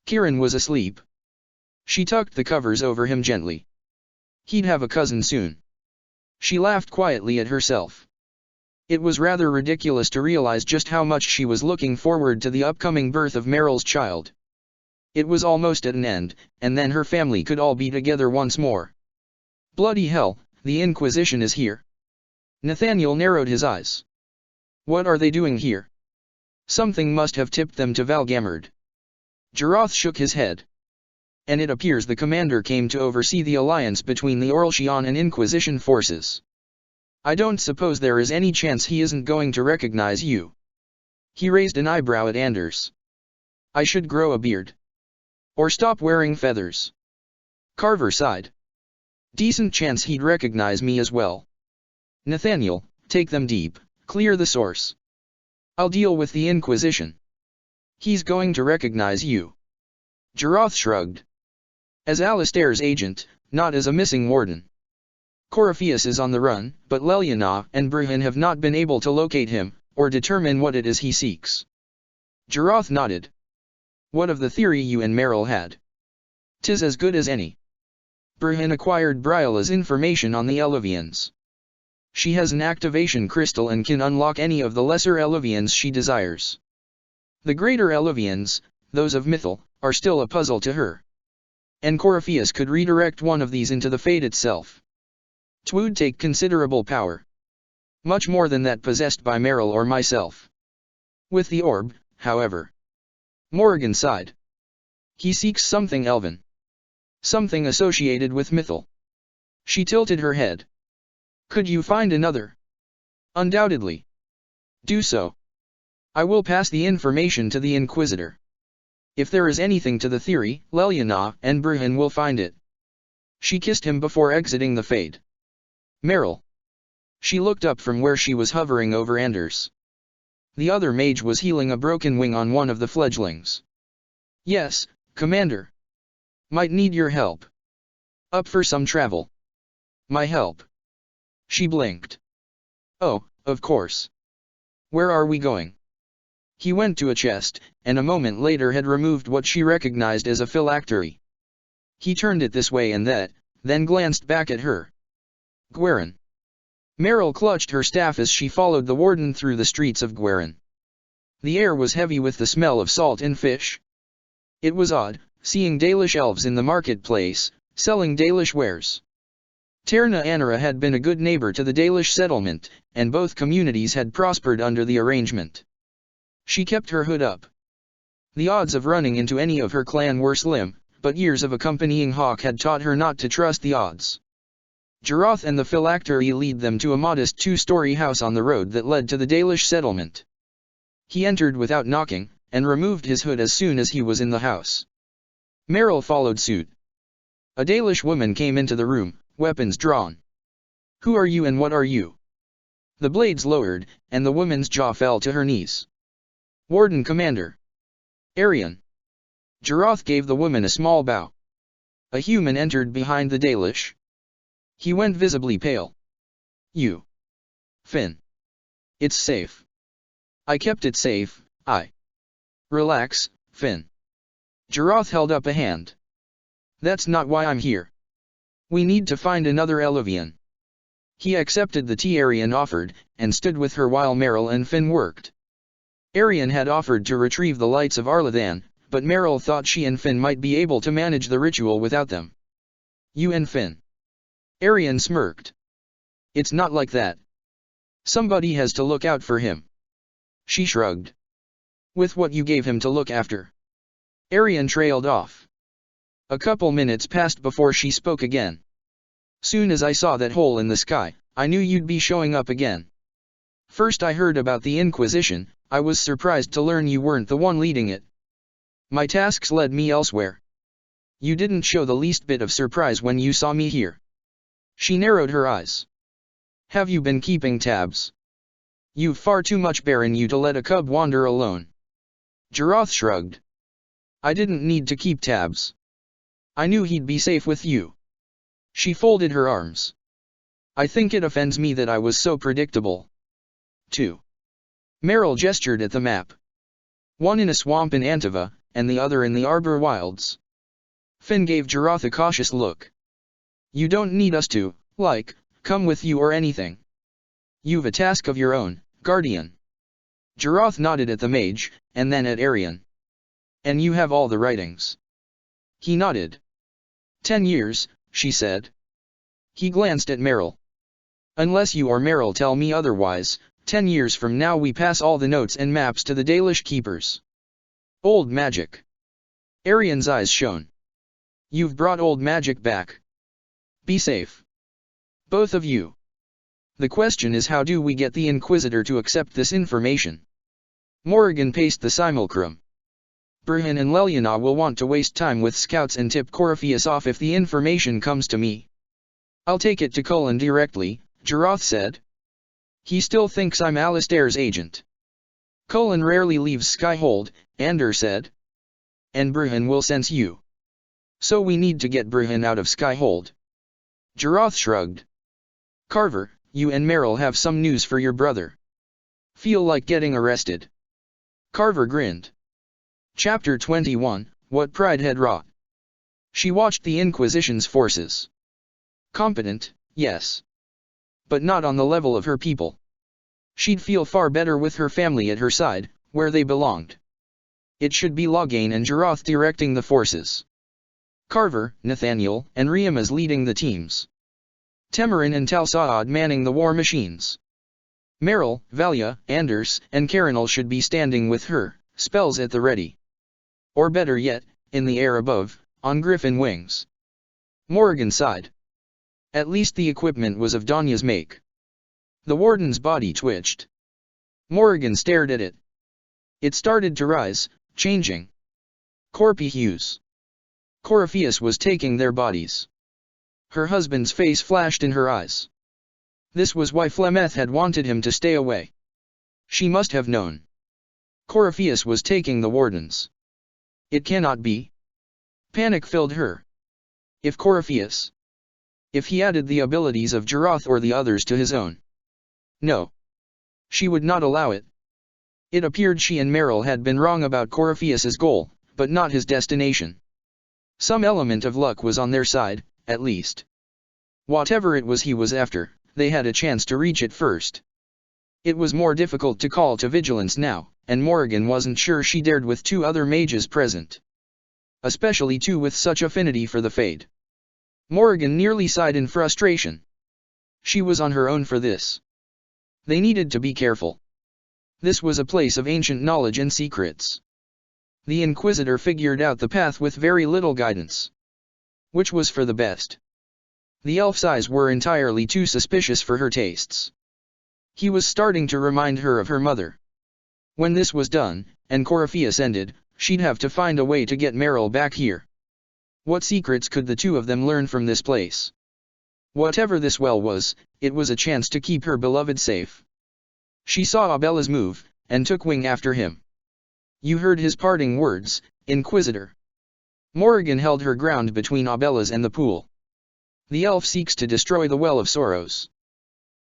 Kieran was asleep. She tucked the covers over him gently. He'd have a cousin soon. She laughed quietly at herself. It was rather ridiculous to realize just how much she was looking forward to the upcoming birth of Meryl's child. It was almost at an end, and then her family could all be together once more. Bloody hell, the Inquisition is here. Nathaniel narrowed his eyes. What are they doing here? Something must have tipped them to Valgamard. Jarath shook his head. And it appears the commander came to oversee the alliance between the Orlshian and Inquisition forces. I don't suppose there is any chance he isn't going to recognize you. He raised an eyebrow at Anders. I should grow a beard. Or stop wearing feathers. Carver sighed. Decent chance he'd recognize me as well. Nathaniel, take them deep, clear the source. I'll deal with the Inquisition. He's going to recognize you. Jarath shrugged. As Alistair's agent, not as a missing warden. Corypheus is on the run, but Leliana and Bruhan have not been able to locate him, or determine what it is he seeks. Jarath nodded. What of the theory you and Meryl had? 'Tis as good as any. Bruhan acquired Bryola's information on the Eluvians. She has an activation crystal and can unlock any of the lesser Eluvians she desires. The greater Eluvians, those of Mythil, are still a puzzle to her. And Corypheus could redirect one of these into the Fate itself. 'Twould take considerable power. Much more than that possessed by Meryl or myself. With the orb, however. Morrigan sighed. He seeks something elven. Something associated with Mythil. She tilted her head. Could you find another? Undoubtedly. Do so. I will pass the information to the Inquisitor. If there is anything to the theory, Leliana and Bruhan will find it. She kissed him before exiting the Fade. Meryl. She looked up from where she was hovering over Anders. The other mage was healing a broken wing on one of the fledglings. Yes, Commander. Might need your help. Up for some travel. My help. She blinked. Oh, of course. Where are we going? He went to a chest, and a moment later had removed what she recognized as a phylactery. He turned it this way and that, then glanced back at her. Guerin. Meryl clutched her staff as she followed the warden through the streets of Guerin. The air was heavy with the smell of salt and fish. It was odd, seeing Dalish elves in the marketplace, selling Dalish wares. Terna Anara had been a good neighbor to the Dalish settlement, and both communities had prospered under the arrangement. She kept her hood up. The odds of running into any of her clan were slim, but years of accompanying Hawk had taught her not to trust the odds. Jarath and the phylactery lead them to a modest two-story house on the road that led to the Dalish settlement. He entered without knocking, and removed his hood as soon as he was in the house. Meryl followed suit. A Dalish woman came into the room, weapons drawn. "Who are you and what are you?" The blades lowered, and the woman's jaw fell to her knees. "Warden Commander Arian." Jarath gave the woman a small bow. A human entered behind the Dalish. He went visibly pale. "You. Finn. It's safe." "I kept it safe, Relax, Finn." Jarath held up a hand. "That's not why I'm here. We need to find another Elevian." He accepted the tea Arian offered, and stood with her while Meryl and Finn worked. Arian had offered to retrieve the lights of Arlathan, but Meryl thought she and Finn might be able to manage the ritual without them. "You and Finn?" Arian smirked. "It's not like that. Somebody has to look out for him." She shrugged. "With what you gave him to look after?" Arian trailed off. A couple minutes passed before she spoke again. "Soon as I saw that hole in the sky, I knew you'd be showing up again. First I heard about the Inquisition. I was surprised to learn you weren't the one leading it. My tasks led me elsewhere. You didn't show the least bit of surprise when you saw me here." She narrowed her eyes. "Have you been keeping tabs? You've far too much bear in you to let a cub wander alone." Jarath shrugged. "I didn't need to keep tabs. I knew he'd be safe with you." She folded her arms. "I think it offends me that I was so predictable." 2. Meryl gestured at the map. "One in a swamp in Antiva, and the other in the Arbor Wilds." Finn gave Jarath a cautious look. "You don't need us to, come with you or anything. You've a task of your own, Guardian." Jarath nodded at the mage, and then at Arian. "And you have all the writings?" He nodded. 10 years, she said. He glanced at Meryl. "Unless you or Meryl tell me otherwise, 10 years from now we pass all the notes and maps to the Dalish keepers." "Old magic." Arian's eyes shone. "You've brought old magic back. Be safe. Both of you. The question is, how do we get the Inquisitor to accept this information?" Morrigan paced the simulacrum. "Bruhan and Leliana will want to waste time with scouts and tip Corypheus off if the information comes to me." "I'll take it to Cullen directly," Jarath said. "He still thinks I'm Alistair's agent." "Cullen rarely leaves Skyhold," Ander said. "And Bruhan will sense you. So we need to get Bruhan out of Skyhold." Jarath shrugged. "Carver, you and Meryl have some news for your brother. Feel like getting arrested?" Carver grinned. Chapter 21, What Pride Had Wrought. She watched the Inquisition's forces. Competent, yes. But not on the level of her people. She'd feel far better with her family at her side, where they belonged. It should be Loghain and Jarath directing the forces. Carver, Nathaniel, and Riamas leading the teams. Temarin and Talsaad manning the war machines. Meryl, Valia, Anders, and Carinal should be standing with her, spells at the ready. Or better yet, in the air above, on griffin wings. Morrigan sighed. At least the equipment was of Danya's make. The warden's body twitched. Morrigan stared at it. It started to rise, changing. Corpy hues. Corypheus was taking their bodies. Her husband's face flashed in her eyes. This was why Flemeth had wanted him to stay away. She must have known. Corypheus was taking the wardens. It cannot be. Panic filled her. If Corypheus. If he added the abilities of Jarath or the others to his own. No. She would not allow it. It appeared she and Meryl had been wrong about Corypheus's goal, but not his destination. Some element of luck was on their side, at least. Whatever it was he was after, they had a chance to reach it first. It was more difficult to call to vigilance now, and Morrigan wasn't sure she dared with two other mages present. Especially two with such affinity for the Fade. Morrigan nearly sighed in frustration. She was on her own for this. They needed to be careful. This was a place of ancient knowledge and secrets. The Inquisitor figured out the path with very little guidance. Which was for the best. The elf's eyes were entirely too suspicious for her tastes. He was starting to remind her of her mother. When this was done, and Corypheus ended, she'd have to find a way to get Merrill back here. What secrets could the two of them learn from this place? Whatever this well was, it was a chance to keep her beloved safe. She saw Abella's move, and took wing after him. You heard his parting words, Inquisitor. Morrigan held her ground between Abella's and the pool. The elf seeks to destroy the Well of Sorrows.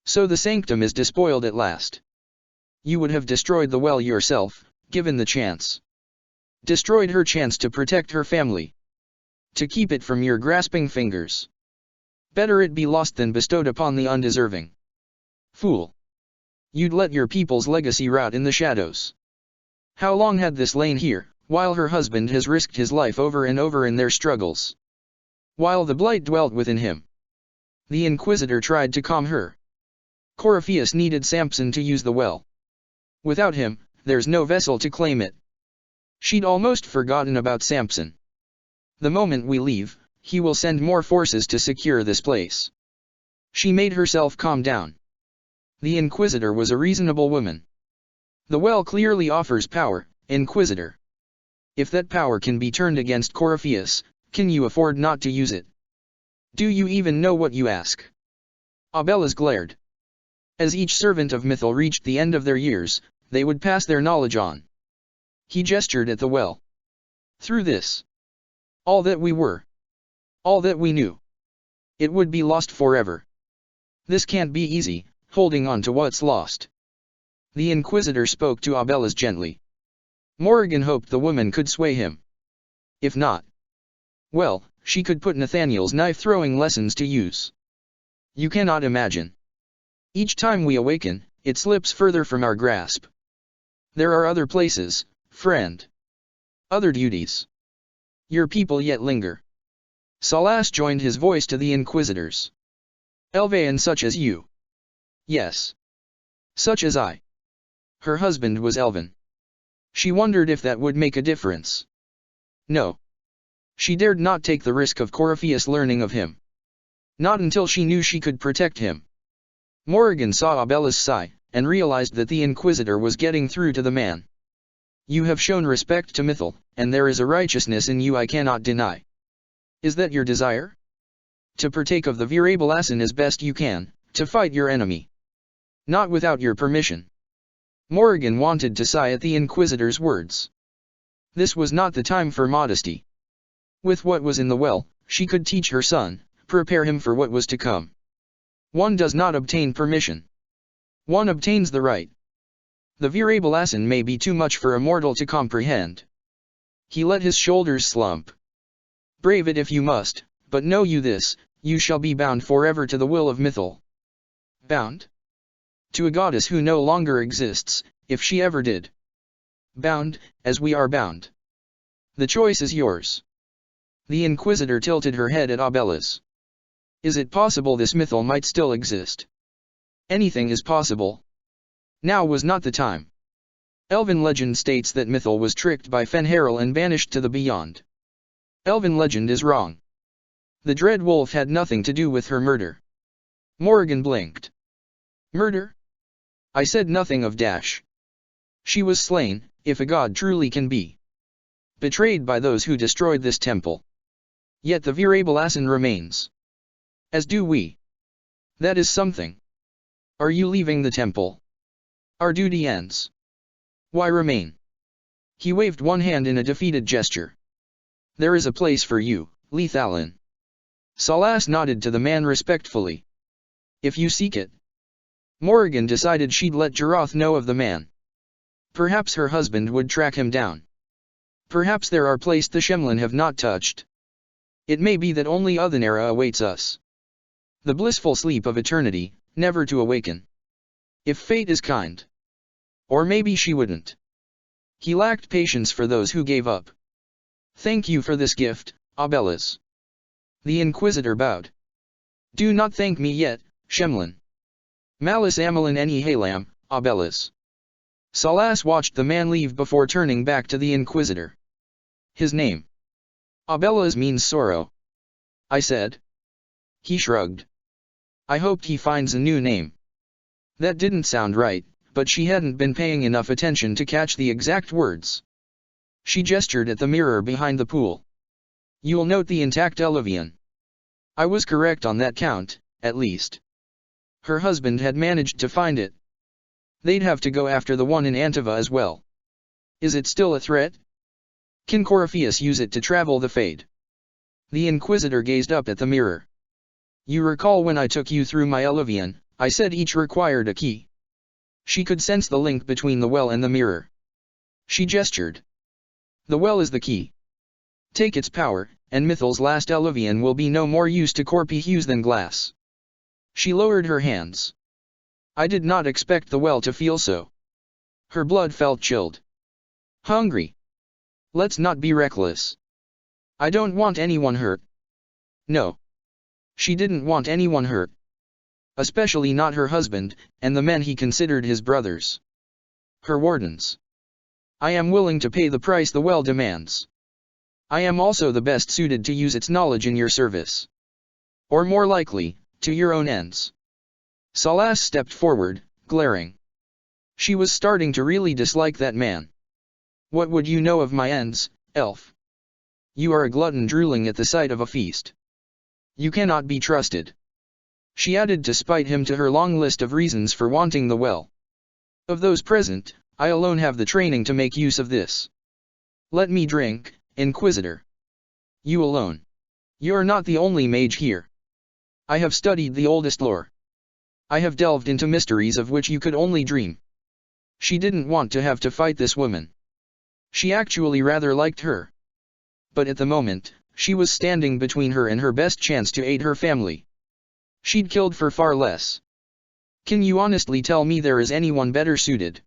So the sanctum is despoiled at last. You would have destroyed the well yourself, given the chance. Destroyed her chance to protect her family. To keep it from your grasping fingers. Better it be lost than bestowed upon the undeserving. Fool. You'd let your people's legacy rot in the shadows. How long had this lain here, while her husband has risked his life over and over in their struggles? While the blight dwelt within him. The Inquisitor tried to calm her. Corypheus needed Samson to use the well. Without him, there's no vessel to claim it. She'd almost forgotten about Samson. The moment we leave, he will send more forces to secure this place. She made herself calm down. The Inquisitor was a reasonable woman. The well clearly offers power, Inquisitor. If that power can be turned against Corypheus, can you afford not to use it? Do you even know what you ask? Abella's glared. As each servant of Mythal reached the end of their years, they would pass their knowledge on. He gestured at the well. Through this, all that we were, all that we knew, it would be lost forever. This can't be easy, holding on to what's lost. The Inquisitor spoke to Abella's gently. Morrigan hoped the woman could sway him. If not, well, she could put Nathaniel's knife-throwing lessons to use. You cannot imagine. Each time we awaken, it slips further from our grasp. There are other places, friend. Other duties. Your people yet linger. Salas joined his voice to the Inquisitors. Elvain such as you. Yes. Such as I. Her husband was Elvin. She wondered if that would make a difference. No. She dared not take the risk of Corypheus learning of him. Not until she knew she could protect him. Morrigan saw Abella's sigh, and realized that the Inquisitor was getting through to the man. You have shown respect to Mythal, and there is a righteousness in you I cannot deny. Is that your desire? To partake of the Virabalasan as best you can, to fight your enemy. Not without your permission. Morrigan wanted to sigh at the Inquisitor's words. This was not the time for modesty. With what was in the well, she could teach her son, prepare him for what was to come. One does not obtain permission. One obtains the right. The Virabalasan may be too much for a mortal to comprehend. He let his shoulders slump. Brave it if you must, but know you this, you shall be bound forever to the will of Mythal. Bound? To a goddess who no longer exists, if she ever did. Bound, as we are bound. The choice is yours. The Inquisitor tilted her head at Abella's. Is it possible this Mythal might still exist? Anything is possible. Now was not the time. Elven legend states that Mythal was tricked by Fenharil and banished to the beyond. Elven legend is wrong. The Dread Wolf had nothing to do with her murder. Morrigan blinked. Murder? I said nothing of dash. She was slain, if a god truly can be. Betrayed by those who destroyed this temple. Yet the Virabalasan remains. As do we. That is something. Are you leaving the temple? Our duty ends. Why remain? He waved one hand in a defeated gesture. There is a place for you, Lethalin. Salas nodded to the man respectfully. If you seek it. Morrigan decided she'd let Jarath know of the man. Perhaps her husband would track him down. Perhaps there are places the Shemlin have not touched. It may be that only Othenera awaits us. The blissful sleep of eternity, never to awaken. If fate is kind. Or maybe she wouldn't. He lacked patience for those who gave up. Thank you for this gift, Abeles. The Inquisitor bowed. Do not thank me yet, Shemlin. Malus Amelin Eni Halam, Abeles. Salas watched the man leave before turning back to the Inquisitor. His name. Abeles means sorrow. I said. He shrugged. I hoped he finds a new name. That didn't sound right, but she hadn't been paying enough attention to catch the exact words. She gestured at the mirror behind the pool. You'll note the intact Eluvian. I was correct on that count, at least. Her husband had managed to find it. They'd have to go after the one in Antiva as well. Is it still a threat? Can Corypheus use it to travel the Fade? The Inquisitor gazed up at the mirror. You recall when I took you through my Eluvian, I said each required a key. She could sense the link between the well and the mirror. She gestured. The well is the key. Take its power, and Mythal's last Eluvian will be no more use to Corypheus than glass. She lowered her hands. I did not expect the well to feel so. Her blood felt chilled. Hungry. Let's not be reckless. I don't want anyone hurt. No. She didn't want anyone hurt. Especially not her husband, and the men he considered his brothers. Her wardens. I am willing to pay the price the well demands. I am also the best suited to use its knowledge in your service. Or more likely, to your own ends. Salas stepped forward, glaring. She was starting to really dislike that man. What would you know of my ends, elf? You are a glutton drooling at the sight of a feast. You cannot be trusted. She added to spite him to her long list of reasons for wanting the well. Of those present, I alone have the training to make use of this. Let me drink, Inquisitor. You alone. You're not the only mage here. I have studied the oldest lore. I have delved into mysteries of which you could only dream. She didn't want to have to fight this woman. She actually rather liked her. But at the moment, she was standing between her and her best chance to aid her family. She'd killed for far less. Can you honestly tell me there is anyone better suited?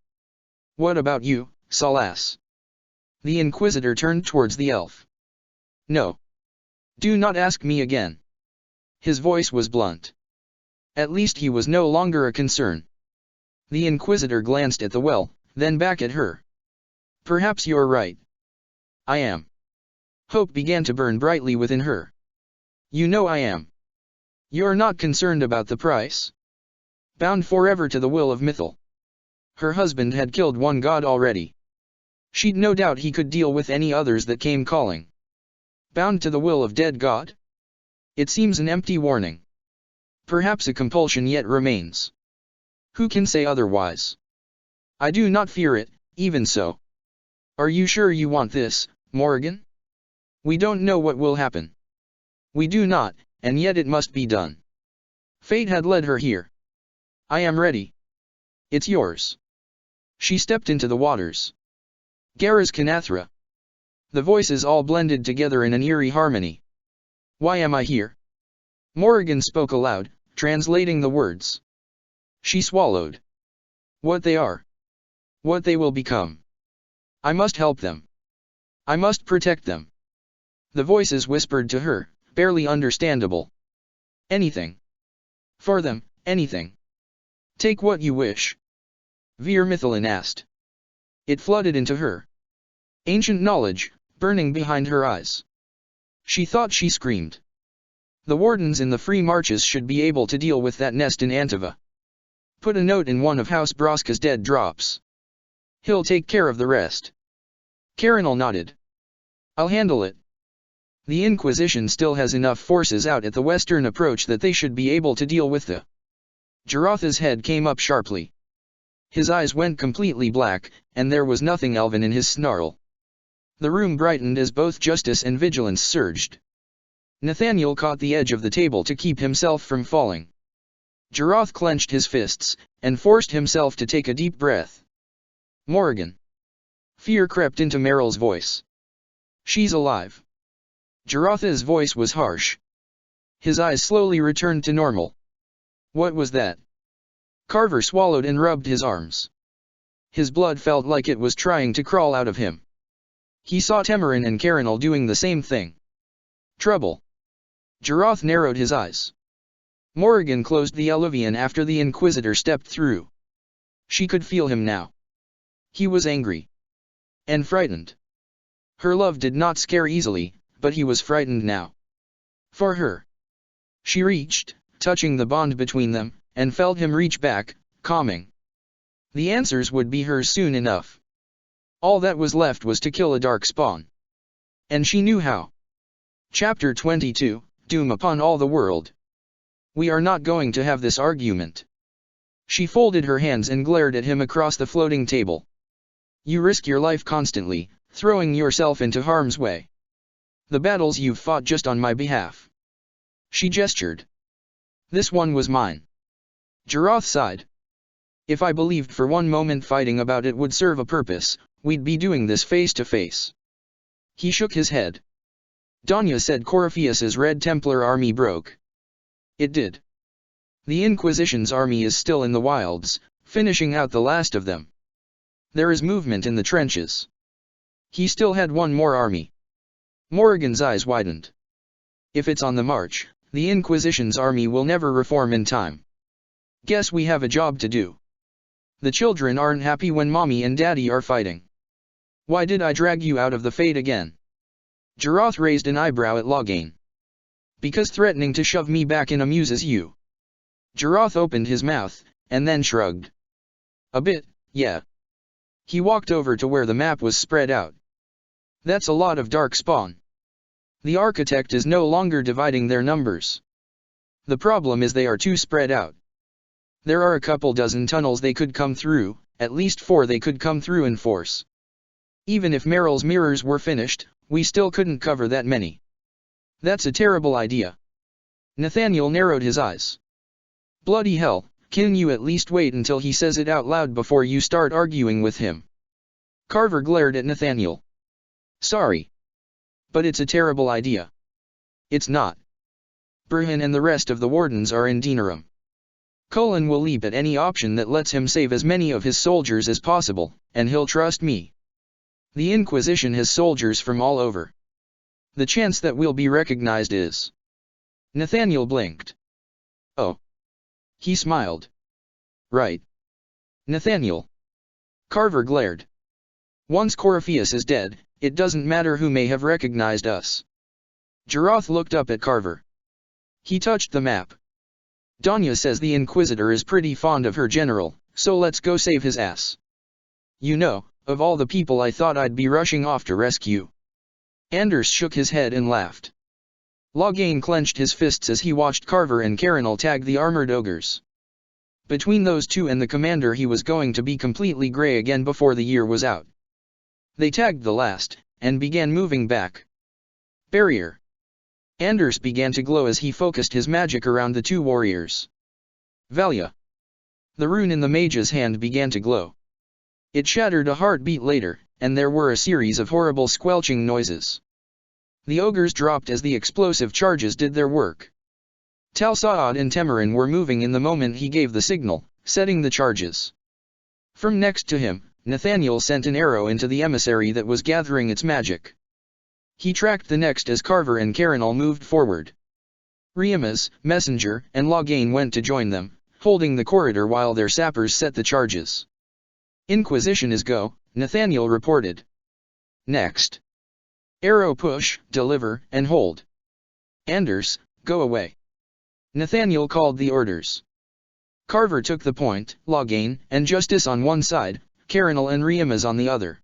What about you, Salas? The Inquisitor turned towards the elf. No. Do not ask me again. His voice was blunt. At least he was no longer a concern. The Inquisitor glanced at the well, then back at her. Perhaps you're right. I am. Hope began to burn brightly within her. You know I am. You're not concerned about the price? Bound forever to the will of Mythal. Her husband had killed one god already. She'd no doubt he could deal with any others that came calling. Bound to the will of dead god? It seems an empty warning. Perhaps a compulsion yet remains. Who can say otherwise? I do not fear it, even so. Are you sure you want this, Morrigan? We don't know what will happen. We do not, and yet it must be done. Fate had led her here. I am ready. It's yours. She stepped into the waters. Garaz Kanathra. The voices all blended together in an eerie harmony. Why am I here? Morrigan spoke aloud, translating the words. She swallowed. What they are. What they will become. I must help them. I must protect them. The voices whispered to her, barely understandable. Anything. For them, anything. Take what you wish. Vir Mythalin asked. It flooded into her. Ancient knowledge, burning behind her eyes. She thought she screamed. The wardens in the free marches should be able to deal with that nest in Antiva. Put a note in one of House Braska's dead drops. He'll take care of the rest. Carinal nodded. I'll handle it. The Inquisition still has enough forces out at the western approach that they should be able to deal with the... Jarotha's head came up sharply. His eyes went completely black, and there was nothing elven in his snarl. The room brightened as both justice and vigilance surged. Nathaniel caught the edge of the table to keep himself from falling. Jaroth clenched his fists, and forced himself to take a deep breath. Morrigan. Fear crept into Meryl's voice. She's alive. Jarotha's voice was harsh. His eyes slowly returned to normal. What was that? Carver swallowed and rubbed his arms. His blood felt like it was trying to crawl out of him. He saw Tamarin and Carinal doing the same thing. Trouble. Jiroth narrowed his eyes. Morrigan closed the Eluvian after the Inquisitor stepped through. She could feel him now. He was angry. And frightened. Her love did not scare easily, but he was frightened now. For her. She reached, touching the bond between them, and felt him reach back, calming. The answers would be hers soon enough. All that was left was to kill a darkspawn. And she knew how. Chapter 22, Doom upon all the world. We are not going to have this argument. She folded her hands and glared at him across the floating table. You risk your life constantly, throwing yourself into harm's way. The battles you've fought just on my behalf. She gestured. This one was mine. Jiroth sighed. If I believed for one moment fighting about it would serve a purpose, we'd be doing this face to face. He shook his head. Danya said Corypheus's Red Templar army broke. It did. The Inquisition's army is still in the wilds, finishing out the last of them. There is movement in the trenches. He still had one more army. Morrigan's eyes widened. If it's on the march, the Inquisition's army will never reform in time. Guess we have a job to do. The children aren't happy when mommy and daddy are fighting. Why did I drag you out of the Fade again? Jiroth raised an eyebrow at Loghain. Because threatening to shove me back in amuses you. Jiroth opened his mouth, and then shrugged. A bit, yeah. He walked over to where the map was spread out. That's a lot of darkspawn. The architect is no longer dividing their numbers. The problem is they are too spread out. There are a couple dozen tunnels they could come through, at least 4 they could come through in force. Even if Meryl's mirrors were finished, we still couldn't cover that many. That's a terrible idea. Nathaniel narrowed his eyes. Bloody hell, can you at least wait until he says it out loud before you start arguing with him? Carver glared at Nathaniel. Sorry. But it's a terrible idea. It's not. Burhan and the rest of the wardens are in Denerim. Cullen will leap at any option that lets him save as many of his soldiers as possible, and he'll trust me. The Inquisition has soldiers from all over. The chance that we'll be recognized is... Nathaniel blinked. Oh. He smiled. Right. Nathaniel. Carver glared. Once Corypheus is dead, it doesn't matter who may have recognized us. Jiroth looked up at Carver. He touched the map. Danya says the Inquisitor is pretty fond of her general, so let's go save his ass. You know, of all the people I thought I'd be rushing off to rescue. Anders shook his head and laughed. Loghain clenched his fists as he watched Carver and Carinal tag the armored ogres. Between those two and the commander he was going to be completely grey again before the year was out. They tagged the last, and began moving back. Barrier. Anders began to glow as he focused his magic around the 2 warriors. Valia. The rune in the mage's hand began to glow. It shattered a heartbeat later, and there were a series of horrible squelching noises. The ogres dropped as the explosive charges did their work. Tal Saad and Tamarin were moving in the moment he gave the signal, setting the charges. From next to him, Nathaniel sent an arrow into the emissary that was gathering its magic. He tracked the next as Carver and Carinal moved forward. Riemas, Messenger, and Loghain went to join them, holding the corridor while their sappers set the charges. Inquisition is go, Nathaniel reported. Next. Arrow push, deliver, and hold. Anders, go away. Nathaniel called the orders. Carver took the point, Loghain and Justice on one side, Carinal and Riemas on the other.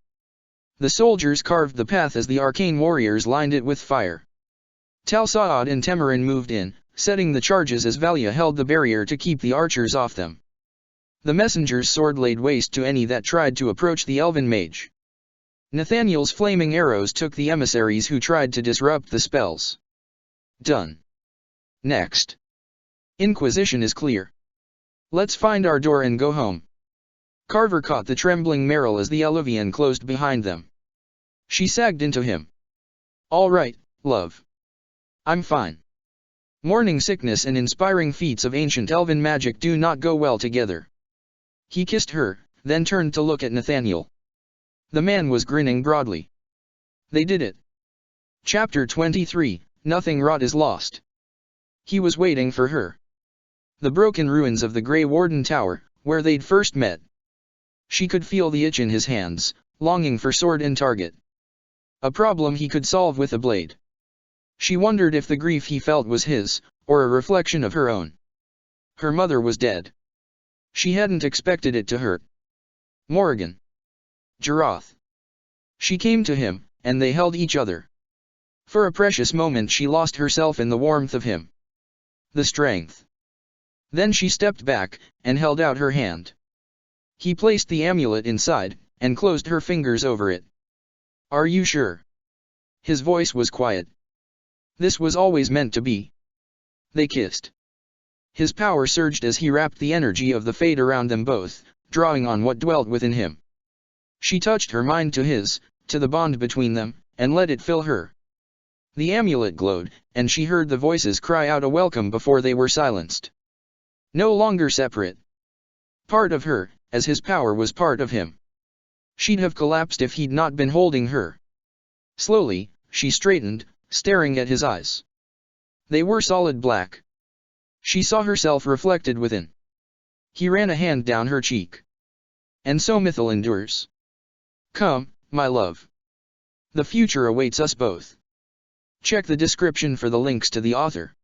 The soldiers carved the path as the arcane warriors lined it with fire. Tal Saad and Tamarin moved in, setting the charges as Valia held the barrier to keep the archers off them. The messenger's sword laid waste to any that tried to approach the elven mage. Nathaniel's flaming arrows took the emissaries who tried to disrupt the spells. Done. Next. Inquisition is clear. Let's find our door and go home. Carver caught the trembling Meryl as the Eluvian closed behind them. She sagged into him. All right, love. I'm fine. Morning sickness and inspiring feats of ancient elven magic do not go well together. He kissed her, then turned to look at Nathaniel. The man was grinning broadly. They did it. Chapter 23, Nothing Wrought is Lost. He was waiting for her. The broken ruins of the Grey Warden Tower, where they'd first met. She could feel the itch in his hands, longing for sword and target. A problem he could solve with a blade. She wondered if the grief he felt was his, or a reflection of her own. Her mother was dead. She hadn't expected it to hurt. Morrigan. Jarath. She came to him, and they held each other. For a precious moment she lost herself in the warmth of him. The strength. Then she stepped back, and held out her hand. He placed the amulet inside, and closed her fingers over it. Are you sure? His voice was quiet. This was always meant to be. They kissed. His power surged as he wrapped the energy of the fate around them both, drawing on what dwelt within him. She touched her mind to his, to the bond between them, and let it fill her. The amulet glowed, and she heard the voices cry out a welcome before they were silenced. No longer separate. Part of her, as his power was part of him. She'd have collapsed if he'd not been holding her. Slowly, she straightened, staring at his eyes. They were solid black. She saw herself reflected within. He ran a hand down her cheek. And so Mythal endures. Come, my love. The future awaits us both. Check the description for the links to the author.